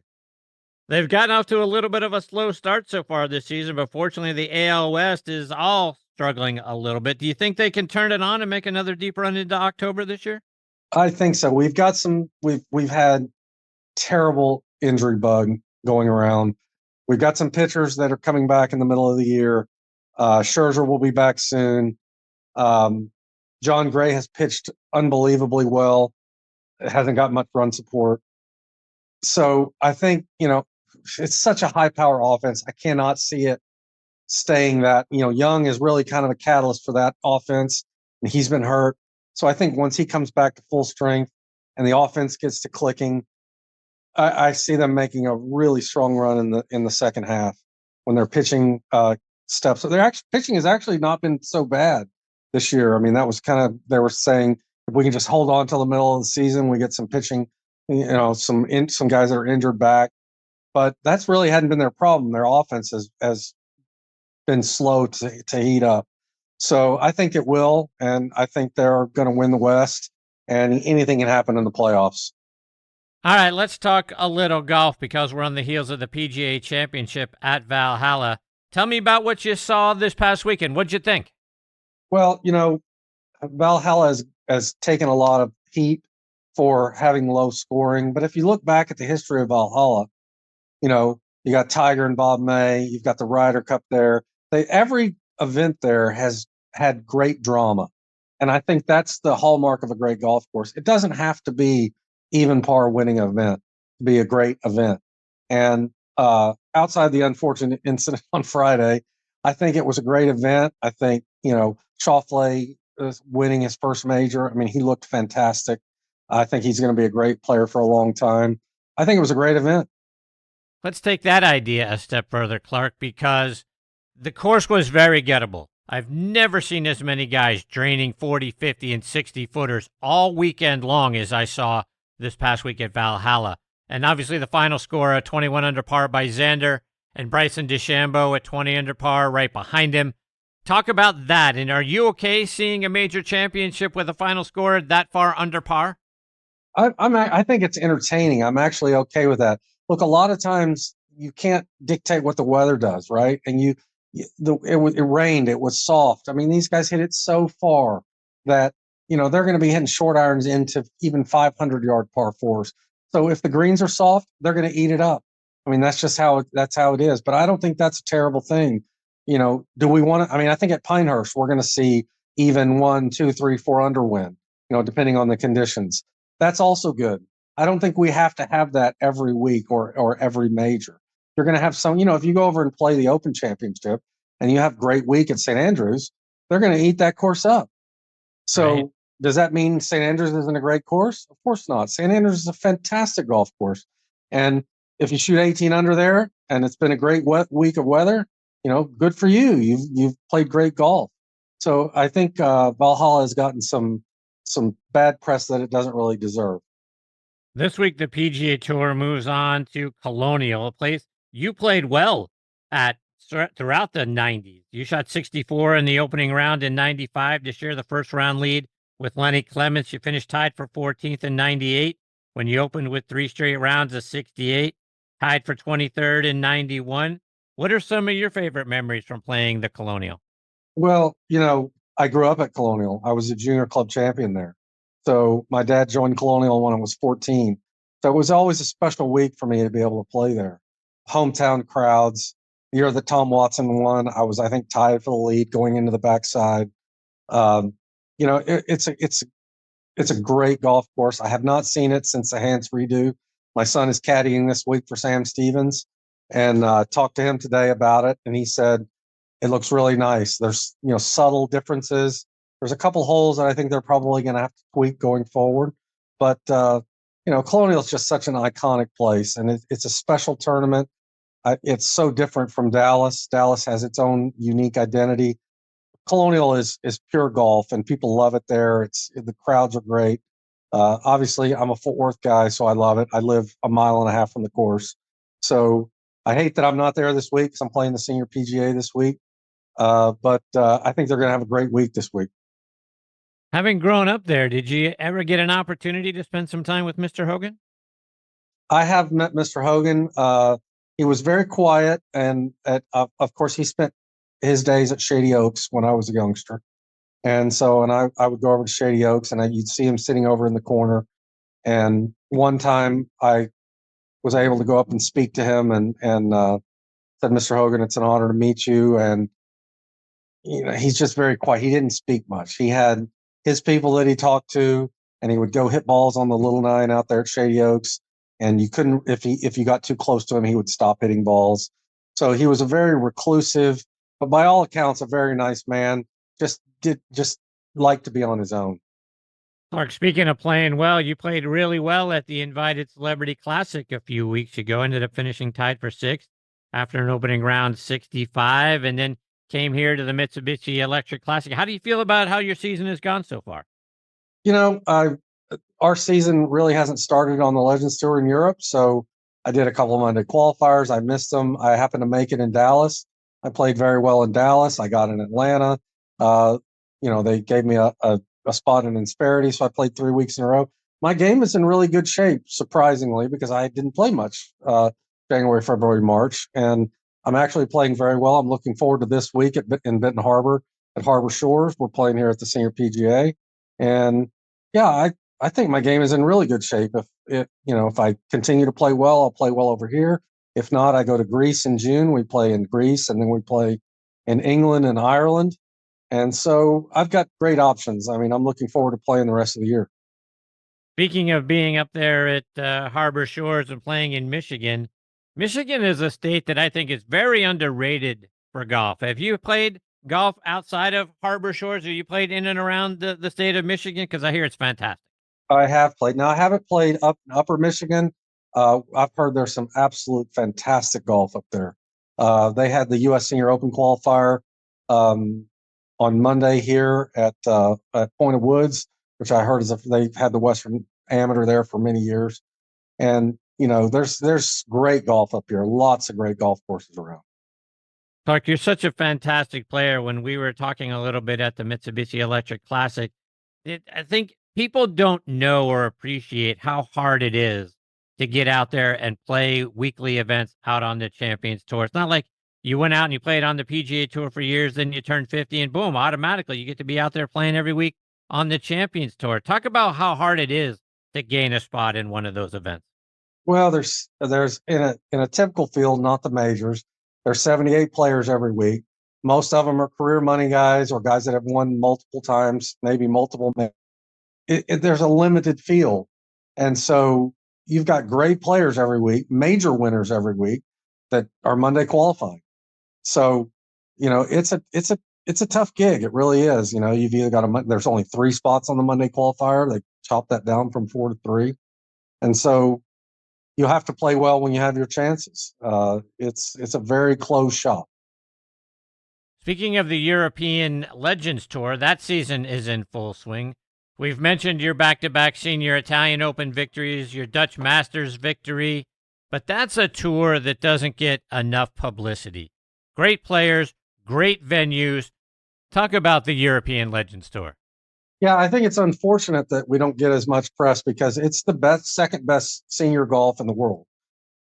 They've gotten off to a little bit of a slow start so far this season, but fortunately the AL West is all struggling a little bit. Do you think they can turn it on and make another deep run into October this year? I think so. We've had terrible injury bug going around. We've got some pitchers that are coming back in the middle of the year. Scherzer will be back soon. John Gray has pitched unbelievably well. It hasn't got much run support. So I think, you know, it's such a high power offense. I cannot see it staying that. You know, Young is really kind of a catalyst for that offense, and he's been hurt. So I think once he comes back to full strength and the offense gets to clicking, I see them making a really strong run in the second half when their pitching steps. So their pitching has actually not been so bad this year. I mean, that was kind of, they were saying if we can just hold on till the middle of the season, we get some pitching, you know, some guys that are injured back. But that's really hadn't been their problem. Their offense has been slow to heat up. So I think it will, and I think they're going to win the West, and anything can happen in the playoffs. All right, let's talk a little golf because we're on the heels of the PGA Championship at Valhalla. Tell me about what you saw this past weekend. What'd you think? Well, Valhalla has taken a lot of heat for having low scoring, but if you look back at the history of Valhalla, you got Tiger and Bob May, you've got the Ryder Cup there. Every event there has had great drama. And I think that's the hallmark of a great golf course. It doesn't have to be even par winning event to be a great event. And outside the unfortunate incident on Friday, I think it was a great event. I think, Schauffele winning his first major. I mean, he looked fantastic. I think he's going to be a great player for a long time. I think it was a great event. Let's take that idea a step further, Clark, because the course was very gettable. I've never seen as many guys draining 40, 50, and 60 footers all weekend long as I saw this past week at Valhalla. And obviously the final score, a 21 under par by Xander, and Bryson DeChambeau at 20 under par right behind him. Talk about that. And are you okay seeing a major championship with a final score that far under par? I think it's entertaining. I'm actually okay with that. Look, a lot of times you can't dictate what the weather does, right? And it rained, it was soft. I mean, these guys hit it so far that they're going to be hitting short irons into even 500-yard par fours. So if the greens are soft, they're going to eat it up. I mean, that's how it is. But I don't think that's a terrible thing. Do we want to? I mean, I think at Pinehurst we're going to see even 1, 2, 3, 4 under win. Depending on the conditions. That's also good. I don't think we have to have that every week or every major. You're going to have some, if you go over and play the Open Championship and you have a great week at St. Andrews, they're going to eat that course up. So right. Does that mean St. Andrews isn't a great course? Of course not. St. Andrews is a fantastic golf course. And if you shoot 18 under there and it's been a great week of weather, good for you. You've played great golf. So I think Valhalla has gotten some bad press that it doesn't really deserve. This week, the PGA Tour moves on to Colonial, a place you played well at throughout the 90s. You shot 64 in the opening round in 95 to share the first round lead with Lenny Clements. You finished tied for 14th in 98 when you opened with 3 straight rounds of 68, tied for 23rd in 91. What are some of your favorite memories from playing the Colonial? Well, I grew up at Colonial. I was a junior club champion there. So my dad joined Colonial when I was 14. So it was always a special week for me to be able to play there. Hometown crowds. The year that Tom Watson won, I was, I think, tied for the lead going into the backside. It's a great golf course. I have not seen it since the Hans redo. My son is caddying this week for Sam Stevens, and talked to him today about it, and he said it looks really nice. There's subtle differences. There's a couple holes that I think they're probably going to have to tweak going forward, but Colonial is just such an iconic place, and it's a special tournament. It's so different from Dallas. Dallas has its own unique identity. Colonial is pure golf, and people love it there. The crowds are great. Obviously, I'm a Fort Worth guy, so I love it. I live a mile and a half from the course, so I hate that I'm not there this week because I'm playing the Senior PGA this week. But I think they're going to have a great week this week. Having grown up there, did you ever get an opportunity to spend some time with Mr. Hogan? I have met Mr. Hogan. He was very quiet, and of course, he spent his days at Shady Oaks when I was a youngster. And so, I would go over to Shady Oaks, and you'd see him sitting over in the corner. And one time, I was able to go up and speak to him, and said, "Mr. Hogan, it's an honor to meet you." And he's just very quiet. He didn't speak much. He had his people that he talked to, and he would go hit balls on the little nine out there at Shady Oaks. And you couldn't, if you got too close to him, he would stop hitting balls. So he was a very reclusive, but by all accounts, a very nice man. Just liked to be on his own. Clark, speaking of playing well, you played really well at the Invited Celebrity Classic a few weeks ago. Ended up finishing tied for 6th after an opening round 65, and then came here to the Mitsubishi Electric Classic. How do you feel about how your season has gone so far? Our season really hasn't started on the Legends Tour in Europe, so I did a couple of Monday qualifiers. I missed them. I happened to make it in Dallas. I played very well in Dallas. I got in Atlanta, They gave me a spot in Insperity, so I played 3 weeks in a row. My game is in really good shape, surprisingly, because I didn't play much January, February, March, and I'm actually playing very well. I'm looking forward to this week in Benton Harbor at Harbor Shores. We're playing here at the Senior PGA, and yeah, I think my game is in really good shape. If I continue to play well, I'll play well over here. If not, I go to Greece in June. We play in Greece, and then we play in England and Ireland. And so I've got great options. I mean, I'm looking forward to playing the rest of the year. Speaking of being up there at Harbor Shores and playing in Michigan, Michigan is a state that I think is very underrated for golf. Have you played golf outside of Harbor Shores? Have you played in and around the state of Michigan? Because I hear it's fantastic. I have played. Now, I haven't played up in Upper Michigan. I've heard there's some absolute fantastic golf up there. They had the U.S. Senior Open qualifier on Monday here at Point of Woods, which I heard they've had the Western Amateur there for many years. And, there's great golf up here, lots of great golf courses around. Clark, you're such a fantastic player. When we were talking a little bit at the Mitsubishi Electric Classic, I think people don't know or appreciate how hard it is to get out there and play weekly events out on the Champions Tour. It's not like you went out and you played on the PGA Tour for years, then you turned 50 and boom, automatically you get to be out there playing every week on the Champions Tour. Talk about how hard it is to gain a spot in one of those events. Well, there's in a typical field, not the majors, there's 78 players every week. Most of them are career money guys or guys that have won multiple times, maybe multiple. There's a limited field. And so you've got great players every week, major winners every week that are Monday qualifying. So, it's a tough gig. It really is. You've either got there's only 3 spots on the Monday qualifier. They chopped that down from 4 to 3. And so you have to play well when you have your chances. It's a very close shot. Speaking of the European Legends Tour, that season is in full swing. We've mentioned your back-to-back senior Italian Open victories, your Dutch Masters victory, but that's a tour that doesn't get enough publicity. Great players, great venues. Talk about the European Legends Tour. Yeah, I think it's unfortunate that we don't get as much press because it's the second best senior golf in the world.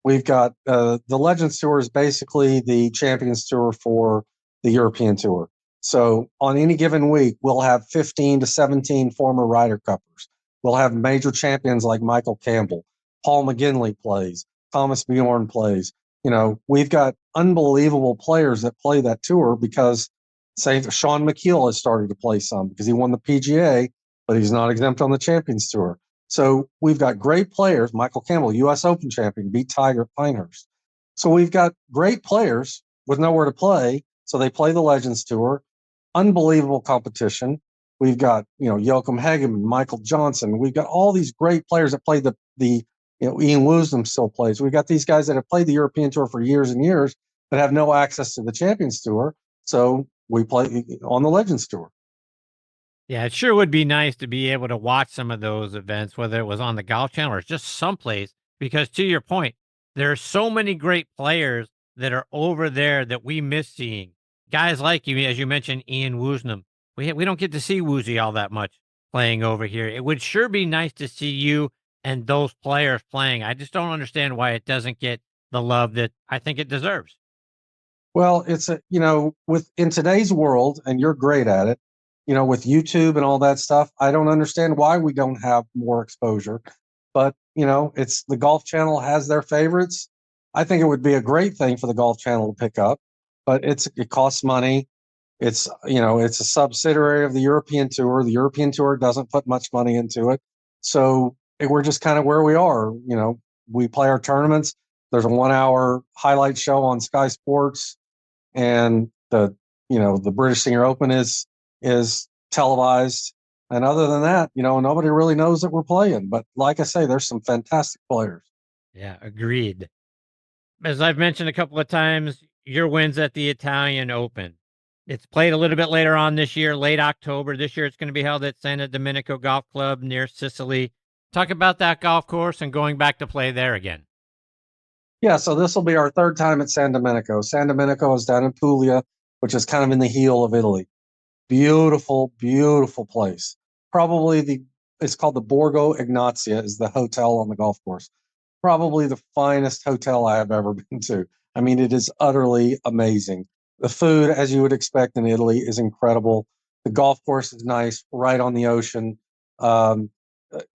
We've got the Legends Tour is basically the Champions Tour for the European Tour. So on any given week, we'll have 15 to 17 former Ryder Cuppers. We'll have major champions like Michael Campbell. Paul McGinley plays. Thomas Bjorn plays. We've got unbelievable players that play that tour because, say, Sean McKeel has started to play some because he won the PGA, but he's not exempt on the Champions Tour. So we've got great players. Michael Campbell, U.S. Open champion, beat Tiger at Pinehurst. So we've got great players with nowhere to play, so they play the Legends Tour. Unbelievable competition. We've got, Joachim Hageman, Michael Johnson. We've got all these great players that play the Ian Woosnam still plays. We've got these guys that have played the European Tour for years and years but have no access to the Champions Tour. So we play on the Legends Tour. Yeah, it sure would be nice to be able to watch some of those events, whether it was on the Golf Channel or just someplace, because to your point, there are so many great players that are over there that we miss seeing. Guys like you, as you mentioned, Ian Woosnam. We don't get to see Woozy all that much playing over here. It would sure be nice to see you and those players playing. I just don't understand why it doesn't get the love that I think it deserves. Well, it's in today's world, and you're great at it, with YouTube and all that stuff, I don't understand why we don't have more exposure. But, it's the Golf Channel has their favorites. I think it would be a great thing for the Golf Channel to pick up, but it costs money. It's a subsidiary of the European Tour. The European Tour doesn't put much money into it. So we're just kind of where we are. We play our tournaments. There's a 1-hour highlight show on Sky Sports, and the British Senior Open is televised. And other than that, nobody really knows that we're playing. But like I say, there's some fantastic players. Yeah, agreed. As I've mentioned a couple of times, your wins at the Italian Open. It's played a little bit later on this year, late October. This year it's going to be held at San Domenico Golf Club near Sicily. Talk about that golf course and going back to play there again. Yeah, so this will be our 3rd time at San Domenico. San Domenico is down in Puglia, which is kind of in the heel of Italy. Beautiful, beautiful place. It's called the Borgo Ignazia is the hotel on the golf course. Probably the finest hotel I have ever been to. I mean, it is utterly amazing. The food, as you would expect in Italy, is incredible. The golf course is nice, right on the ocean. Um,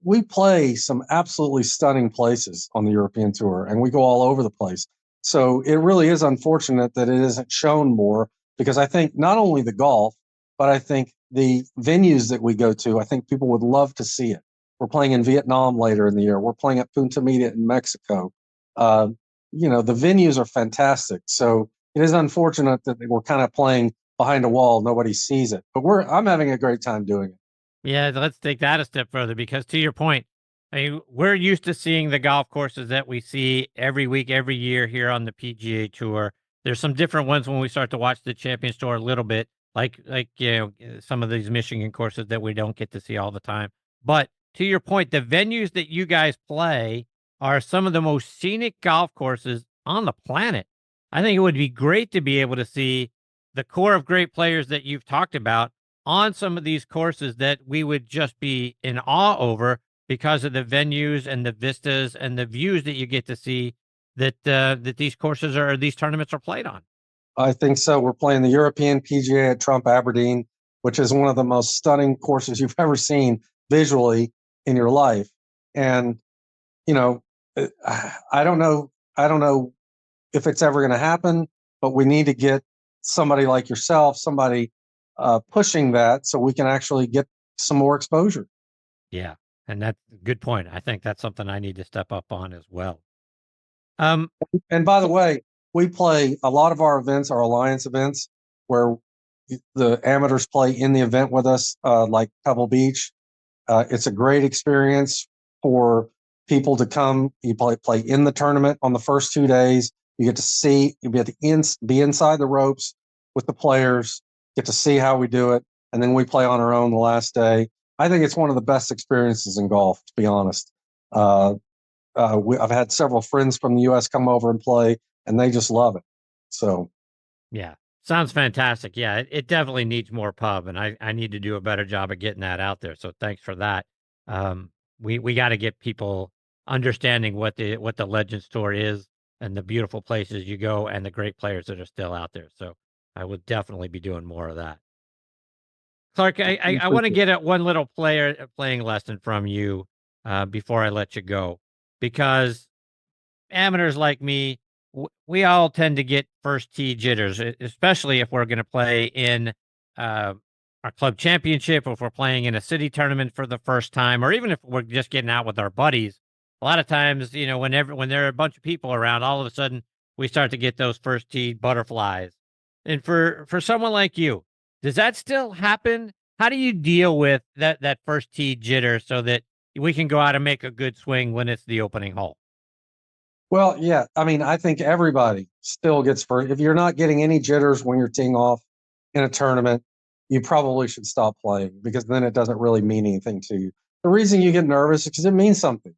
we play some absolutely stunning places on the European Tour, and we go all over the place. So it really is unfortunate that it isn't shown more, because I think not only the golf, but I think the venues that we go to, I think people would love to see it. We're playing in Vietnam later in the year. We're playing at Punta Mita in Mexico. Uh, the venues are fantastic. So it is unfortunate that we're kind of playing behind a wall. Nobody sees it, but I'm having a great time doing it. Yeah, let's take that a step further, because to your point, I mean, we're used to seeing the golf courses that we see every week, every year here on the PGA Tour. There's some different ones when we start to watch the Champions Tour a little bit, like some of these Michigan courses that we don't get to see all the time. But to your point, the venues that you guys play are some of the most scenic golf courses on the planet. I think it would be great to be able to see the core of great players that you've talked about on some of these courses that we would just be in awe over, because of the venues and the vistas and the views that you get to see that these courses or these tournaments are played on. I think so. We're playing the European PGA at Trump Aberdeen, which is one of the most stunning courses you've ever seen visually in your life. And I don't know if it's ever going to happen, but we need to get somebody like yourself, somebody pushing that, so we can actually get some more exposure. Yeah, and that's a good point. I think that's something I need to step up on as well. Um, And by the way, we play a lot of our events are alliance events where the amateurs play in the event with us, like Pebble Beach. It's a great experience for people to come. You play in the tournament on the first 2 days. You get to see, you get to be inside the ropes with the players, get to see how we do it, and then we play on our own the last day. I think it's one of the best experiences in golf, to be honest. I've had several friends from the U.S. come over and play, and they just love it. So, yeah, sounds fantastic. Yeah, it definitely needs more pub, and I need to do a better job of getting that out there. So thanks for that. We got to get people understanding what the Legends Tour is and the beautiful places you go and the great players that are still out there. So I would definitely be doing more of that. Clark, I want to get at one little playing lesson from you before I let you go, because amateurs like me, we all tend to get first tee jitters, especially if we're going to play in our club championship, or if we're playing in a city tournament for the first time, or even if we're just getting out with our buddies. A lot of times, when there are a bunch of people around, all of a sudden we start to get those first tee butterflies. And for someone like you, does that still happen? How do you deal with that first tee jitter so that we can go out and make a good swing when it's the opening hole? well, yeah, I mean, I think everybody still gets first. If you're not getting any jitters when you're teeing off in a tournament, you probably should stop playing, because then it doesn't really mean anything to you. The reason you get nervous is because it means something.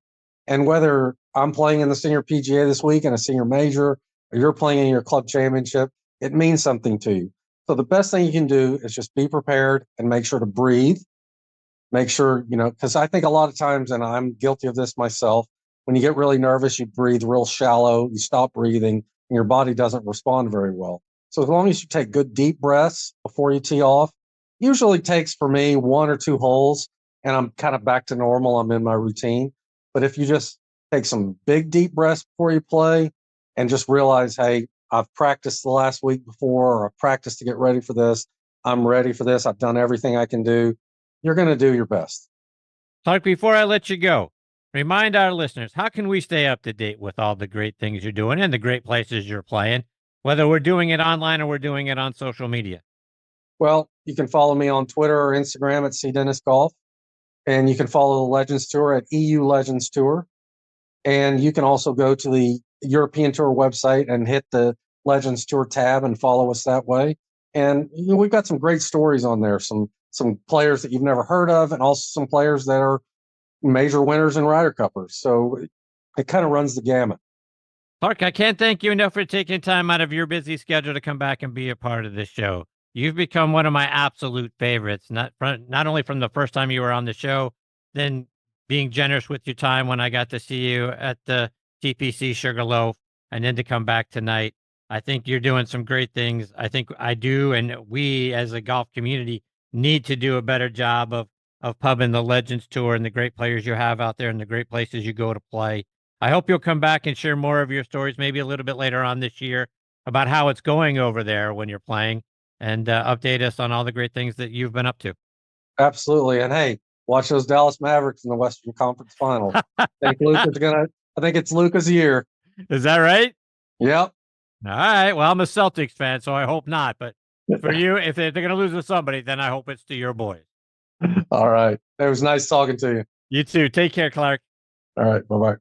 And whether I'm playing in the senior PGA this week and a senior major, or you're playing in your club championship, it means something to you. So the best thing you can do is just be prepared and make sure to breathe. Make sure, because I think a lot of times, and I'm guilty of this myself, when you get really nervous, you breathe real shallow, you stop breathing, and your body doesn't respond very well. So as long as you take good deep breaths before you tee off, usually takes for me 1 or 2 holes, and I'm kind of back to normal. I'm in my routine. But if you just take some big deep breaths before you play and just realize, hey, I've practiced the last week before, or I've practiced to get ready for this. I'm ready for this. I've done everything I can do. You're going to do your best. Clark, before I let you go, remind our listeners, how can we stay up to date with all the great things you're doing and the great places you're playing, whether we're doing it online or we're doing it on social media? Well, you can follow me on Twitter or Instagram at C Dennis Golf, and you can follow the Legends Tour at EU Legends Tour. And you can also go to the European Tour website and hit the Legends Tour tab and follow us that way. And we've got some great stories on there, some players that you've never heard of, and also some players that are major winners and Ryder Cuppers. So it kind of runs the gamut. Clark, I can't thank you enough for taking time out of your busy schedule to come back and be a part of this show. you've become one of my absolute favorites, not only from the first time you were on the show, then being generous with your time when I got to see you at the TPC Sugarloaf, and then to come back tonight. I think you're doing some great things. I think I do, and we as a golf community need to do a better job of pubbing the Legends Tour and the great players you have out there and the great places you go to play. I hope you'll come back and share more of your stories, maybe a little bit later on this year, about how it's going over there when you're playing, and update us on all the great things that you've been up to. Absolutely. And hey, watch those Dallas Mavericks in the Western Conference Finals. I think it's Luka's year. Is that right? Yep. All right. Well, I'm a Celtics fan, so I hope not. But for you, if they're going to lose to somebody, then I hope it's to your boys. All right. It was nice talking to you. You too. Take care, Clark. All right. Bye-bye.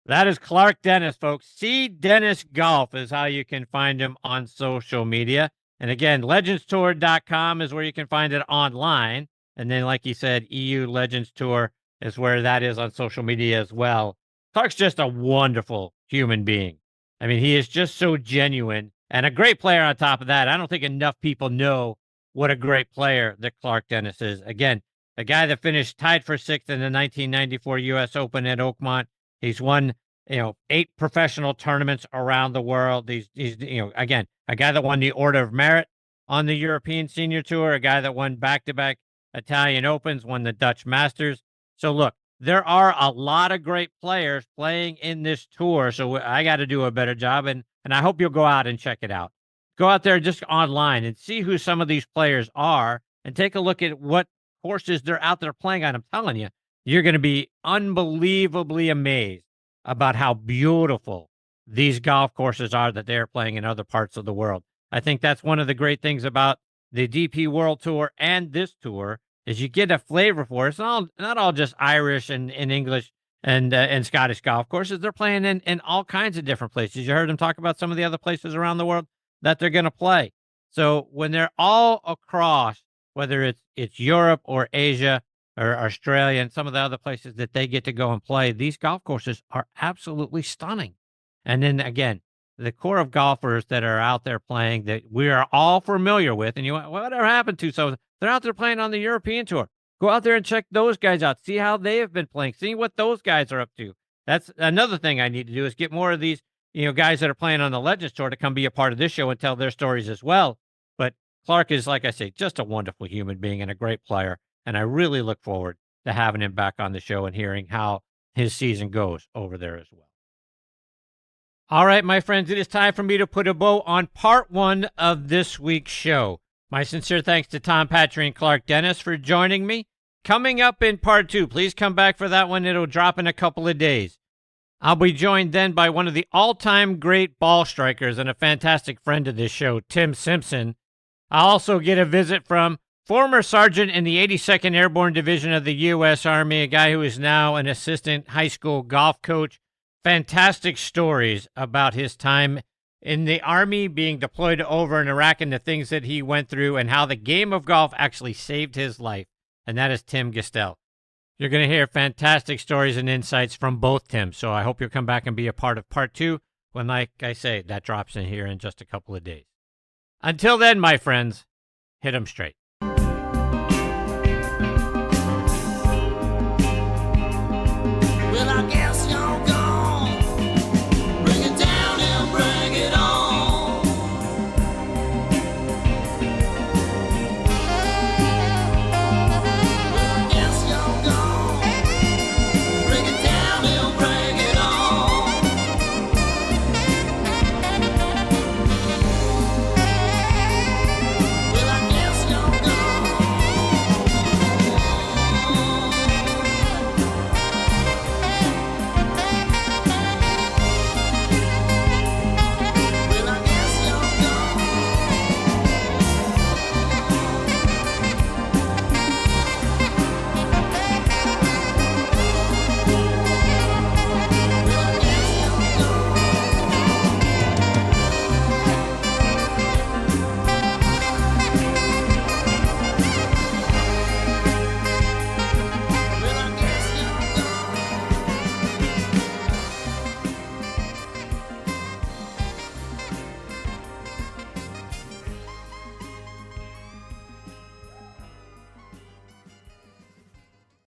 That is Clark Dennis, folks. C. Dennis Golf is how you can find him on social media. And again, legendstour.com is where you can find it online. And then, like he said, EU Legends Tour is where that is on social media as well. Clark's just a wonderful human being. I mean, he is just so genuine and a great player on top of that. I don't think enough people know what a great player that Clark Dennis is. Again, the guy that finished tied for sixth in the 1994 U.S. Open at Oakmont. He's won, 8 professional tournaments around the world. He's again, a guy that won the Order of Merit on the European Senior Tour, a guy that won back-to-back Italian Opens, won the Dutch Masters. So look, there are a lot of great players playing in this tour. So I got to do a better job. And I hope you'll go out and check it out. Go out there just online and see who some of these players are and take a look at what courses they're out there playing on. I'm telling you, you're going to be unbelievably amazed about how beautiful these golf courses are that they're playing in other parts of the world. I think that's one of the great things about the DP World Tour and this tour is you get a flavor for it. It's not all just Irish and English and Scottish golf courses. They're playing in all kinds of different places. You heard them talk about some of the other places around the world that they're going to play. So when they're all across, whether it's Europe or Asia or Australia and some of the other places that they get to go and play, these golf courses are absolutely stunning. And then again, the core of golfers that are out there playing that we are all familiar with, and you went, whatever happened to? So they're out there playing on the European Tour. Go out there and check those guys out. See how they have been playing. See what those guys are up to. That's another thing I need to do is get more of these, guys that are playing on the Legends Tour to come be a part of this show and tell their stories as well. But Clark is, like I say, just a wonderful human being and a great player. And I really look forward to having him back on the show and hearing how his season goes over there as well. All right, my friends, it is time for me to put a bow on part 1 of this week's show. My sincere thanks to Tom Patri and Clark Dennis for joining me. Coming up in part 2, please come back for that one. It'll drop in a couple of days. I'll be joined then by one of the all-time great ball strikers and a fantastic friend of this show, Tim Simpson. I'll also get a visit from former sergeant in the 82nd Airborne Division of the U.S. Army, a guy who is now an assistant high school golf coach. Fantastic stories about his time in the Army, being deployed over in Iraq, and the things that he went through and how the game of golf actually saved his life. And that is Tim Gestel. You're going to hear fantastic stories and insights from both Tims. So I hope you'll come back and be a part of part 2 when, like I say, that drops in here in just a couple of days. Until then, my friends, hit 'em straight.